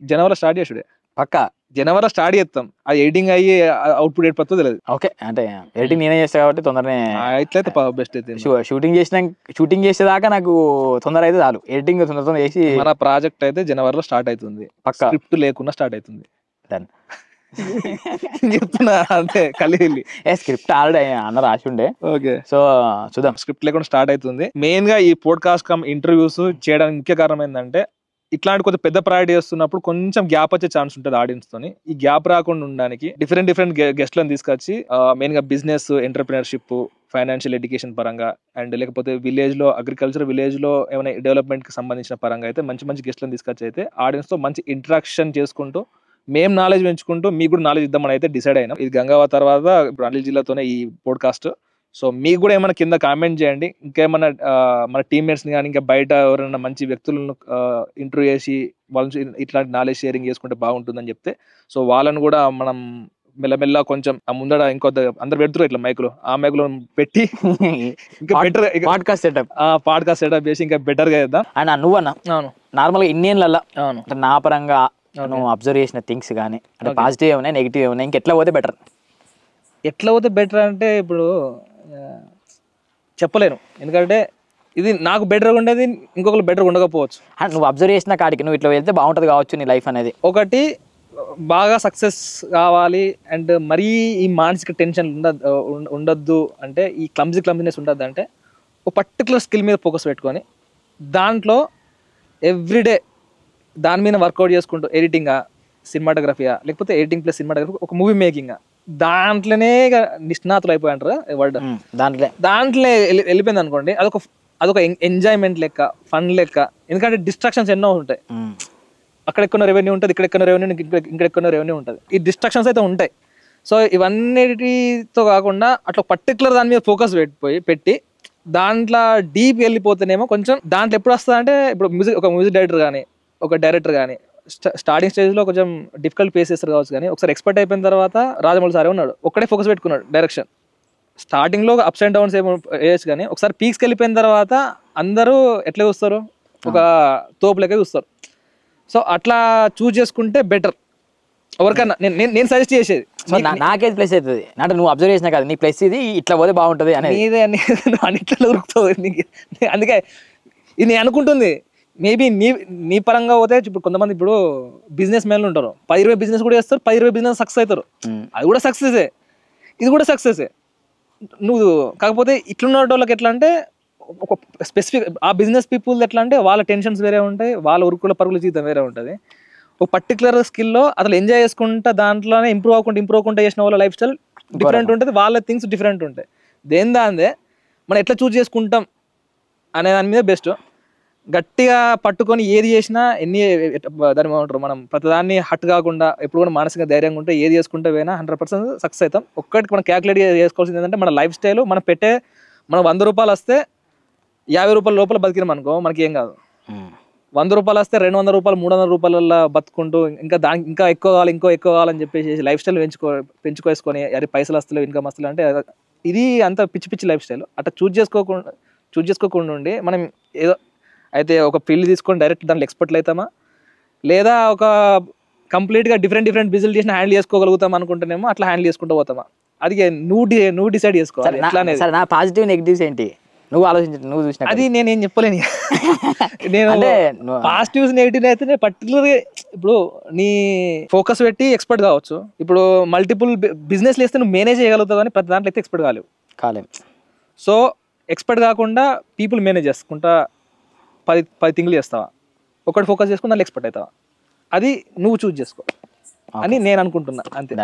జనవరిలో స్టార్ట్ చేసుడే, పక్కా జనవరిలో స్టార్ట్ చేస్తాం. అది ఎడిటింగ్ అయ్యి అవుట్పుట్ ఎడిపోతుందో తెలియదు. ఓకే, అంటే ఎడిటింగ్ నేనే చేస్తా కాబట్టి తొందరనే ఇట్లయితే బెస్ట్ అయితే. షూటింగ్ చేసేదాకా నాకు తొందర అయితే చాలు, ఎడిటింగ్ తొందర చేసి మన ప్రాజెక్ట్ అయితే జనవరిలో స్టార్ట్ అవుతుంది, పక్కా స్క్రిప్ట్ లేకుండా స్టార్ట్ అవుతుంది. చెప్తున్నా అంతే కలిగి స్క్రిప్ట్ ఆల్రెడీ అన్న రాసి ఉండే. ఓకే, సో చూద్దాం. స్క్రిప్ట్ లేకుండా స్టార్ట్ అవుతుంది. మెయిన్ గా ఈ పోడ్కాస్ట్ కమ్ ఇంటర్వ్యూస్ చేయడానికి ముఖ్య కారణం ఏంటంటే ఇట్లాంటి కొంచెం పెద్ద ప్రయారిటీ చేస్తున్నప్పుడు కొంచెం గ్యాప్ వచ్చే ఛాన్స్ ఉంటుంది ఆడియన్స్ తోని. ఈ గ్యాప్ రాకుండా ఉండడానికి డిఫరెంట్ గెస్ట్లను తీసుకొచ్చి మెయిన్ గా బిజినెస్, ఎంటర్ప్రినర్షిప్, ఫైనాన్షియల్ ఎడ్యుకేషన్ పరంగా అండ్ లేకపోతే విలేజ్ లో అగ్రికల్చర్, విలేజ్ లో ఏమైనా డెవలప్మెంట్ కి సంబంధించిన పరంగా అయితే మంచి గెస్ట్లను తీసుకొచ్చి అయితే ఆడియన్స్ తో మంచి ఇంటరాక్షన్ చేసుకుంటూ మేము నాలెడ్జ్ పెంచుకుంటూ మీకు కూడా నాలెడ్జ్ ఇద్దామని అయితే డిసైడ్ అయినాం. ఇది గంగావా తర్వాత ఇప్పుడు అనిల్ జిల్లాతోనే ఈ పోడ్కాస్ట్. సో మీకు కూడా ఏమైనా కింద కామెంట్ చేయండి, ఇంకేమైనా మన టీమ్మేట్స్ని కానీ ఇంకా బయట ఎవరైనా మంచి వ్యక్తులను ఇంటర్వ్యూ చేసి వాళ్ళ ఇట్లాంటి నాలెడ్జ్ షేరింగ్ చేసుకుంటే బాగుంటుందని చెప్తే సో వాళ్ళని కూడా మనం మెల్లమెల్ల కొంచెం ఆ ముందర ఇంకొద్ద అందరు పెడుతున్నారు ఇట్లా మైకులు, ఆ మైకులో పెట్టి ఇంకా బెటర్ పాడ్కాస్ట్ సెటప్ చేసి ఇంకా బెటర్గా చేద్దాం. అండ్ నువ్వన్నా నార్మల్గా ఇన్నేళ్ళ నా పరంగా నువ్వు అబ్జర్వ్ చేసిన థింగ్స్ కానీ అంటే పాజిటివ్ ఏమైనా నెగిటివ్ ఏమైనా ఇంకెట్లా పోతే బెటర్ అంటే ఇప్పుడు చెప్పలేను, ఎందుకంటే ఇది నాకు బెటర్గా ఉండేది ఇంకొకరు బెటర్గా ఉండకపోవచ్చు. నువ్వు అబ్జర్వ్ చేసిన కాడికి నువ్వు ఇట్లా వెళ్తే బాగుంటుంది కావచ్చు నీ లైఫ్ అనేది. ఒకటి బాగా సక్సెస్ కావాలి అండ్ మరీ ఈ మానసిక టెన్షన్ ఉండద్దు అంటే ఈ క్లమ్జీనెస్ ఉండద్దు అంటే ఒక పర్టికులర్ స్కిల్ మీద ఫోకస్ పెట్టుకొని దాంట్లో ఎవ్రీడే దాని మీద వర్కౌట్ చేసుకుంటూ ఎడిటింగా, సినిమాటోగ్రఫీయా లేకపోతే ఎడిటింగ్ ప్లస్ సినిమాటోగ్రఫీ, ఒక మూవీ మేకింగ్ దాంట్లోనే నిష్ణాతులు అయిపోయాంటారు వర్డ్. దాంట్లో వెళ్ళిపోయింది అనుకోండి, అదొక ఎంజాయ్మెంట్ లెక్క, ఫన్ లెక్క. ఎందుకంటే డిస్ట్రాక్షన్స్ ఎన్నో ఉంటాయి, అక్కడ ఎక్కువ రెవెన్యూ ఉంటుంది, ఇక్కడ ఎక్కువ రెవెన్యూ, ఇక్కడ ఎక్కువ రెవెన్యూ ఉంటుంది, ఈ డిస్ట్రాక్షన్స్ అయితే ఉంటాయి. సో ఇవన్నిటితో కాకుండా అట్లా పర్టికులర్ దాని మీద ఫోకస్ పెట్టి దాంట్లో డీప్ వెళ్ళిపోతేనేమో కొంచెం దాంట్లో ఎప్పుడు వస్తుంది అంటే ఇప్పుడు ఒక మ్యూజిక్ డైరెక్టర్ కానీ ఒక డైరెక్టర్ కానీ స్టార్టింగ్ స్టేజ్లో కొంచెం డిఫికల్ట్ ఫేస్ చేస్తారు కావచ్చు, కానీ ఒకసారి ఎక్స్పర్ట్ అయిపోయిన తర్వాత రాజమౌళి సారే ఉన్నాడు, ఒక్కడే ఫోకస్ పెట్టుకున్నాడు డైరెక్షన్, స్టార్టింగ్లో అప్స్ అండ్ డౌన్స్ ఏమో వేయచ్చు, కానీ ఒకసారి పీక్స్కి వెళ్ళిపోయిన తర్వాత అందరూ ఎట్లా చూస్తారు, ఒక తోపు లెక్క చూస్తారు. సో అట్లా చూస్ చేసుకుంటే బెటర్ ఎవరికన్నా. నేను సజెస్ట్ చేసేది. సో నాకేది ప్లస్ అవుతుంది అంటే నువ్వు అబ్జర్వ్ చేసినా కదా నీ ప్లస్ ఇది ఇట్లా పోతే బాగుంటుంది అనేది. నీదే అన్నిట్లో ఉరుకుతావు నీకు. అందుకే ఇది నేను అనుకుంటుంది. మేబీ నీ పరంగా పోతే ఇప్పుడు కొంతమంది ఇప్పుడు బిజినెస్ మ్యాన్లు ఉంటారు, 10-20 బిజినెస్ కూడా చేస్తారు, 10-20 బిజినెస్ సక్సెస్ అవుతారు. అది కూడా సక్సెసే, ఇది కూడా సక్సెసే. నువ్వు కాకపోతే ఇట్లున్న వాళ్ళకి ఎట్లా అంటే ఒక స్పెసిఫిక్ ఆ బిజినెస్ పీపుల్ ఎట్లా అంటే వాళ్ళ టెన్షన్స్ వేరే ఉంటాయి, వాళ్ళ ఉరుకుల పరుగుల జీవితం వేరే ఉంటుంది. ఒక పర్టికులర్ స్కిల్లో అసలు ఎంజాయ్ చేసుకుంటా దాంట్లోనే ఇంప్రూవ్ అవ్వకుండా చేసిన వాళ్ళ లైఫ్ స్టైల్ డిఫరెంట్ ఉంటుంది, వాళ్ళ థింగ్స్ డిఫరెంట్ ఉంటాయి. దాందే మనం ఎట్లా చూస్ చేసుకుంటాం అనే దాని మీద బెస్ట్. గట్టిగా పట్టుకొని ఏది చేసినా దాని ఏమంటారు, మనం ప్రతిదాన్ని హట్ కాకుండా ఎప్పుడు కూడా మానసిక ధైర్యంగా ఉంటే ఏది చేసుకుంటే పోయినా 100% సక్సెస్ అవుతాం. ఒక్కటి మనం క్యాలిక్యులేట్ చేసుకోవాల్సింది ఏంటంటే మన లైఫ్ స్టైల్, మనం 100 రూపాయలు వస్తే 50 రూపాయల లోపల బతికినాం అనుకో మనకి ఏం కాదు. 100 రూపాయలు వస్తే 200 రూపాయలు 300 రూపాయల బతుకుంటూ దానికి ఇంకా ఎక్కువ కావాలని చెప్పేసి లైఫ్ స్టైల్ పెంచుకోసుకొని అది పైసలు వస్తలేవు ఇన్కమ్ వస్తలేవు అంటే ఇది అంత పిచ్చి లైఫ్ స్టైల్. అట్లా చూస్ చేసుకోకుండా ఉండి మనం ఏదో అయితే ఒక ఫీల్డ్ తీసుకొని డైరెక్ట్ దాంట్లో ఎక్స్పర్ట్లు అవుతామా, లేదా ఒక కంప్లీట్గా డిఫరెంట్ బిజినెస్ చేసిన హ్యాండిల్ చేసుకోగలుగుతాం అనుకుంటేనేమో అట్లా హ్యాండిల్ చేసుకుంటూ పోతామా, అది నువ్వు డిసైడ్ చేసుకోవాలి. సరే నా పాజిటివ్ నెగిటివ్స్ ఏంటి నువ్వు ఆలోచించు, నువ్వు చూసిన అది నేనేం చెప్పలేను. నేను పాజిటివ్స్ నెగిటివ్ అయితే పర్టికులర్గా ఇప్పుడు నీ ఫోకస్ పెట్టి ఎక్స్పర్ట్ కావచ్చు. ఇప్పుడు మల్టిపుల్ బిజినెస్ వేస్తే నువ్వు మేనేజ్ చేయగలుగుతావు, కానీ ప్రతి దాంట్లో అయితే ఎక్స్పర్ట్ కాలేం. సో ఎక్స్పర్ట్ కాకుండా పీపుల్ మేనేజ్ చేసుకుంటా 10 థింగ్లు చేస్తావా, ఒకటి ఫోకస్ చేసుకుని దాంట్లో ఎక్స్పర్ట్ అవుతావా, అది నువ్వు చూస్ చేసుకో అని నేను అనుకుంటున్నా. అంతే.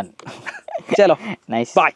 చలో, నైస్, బాయ్.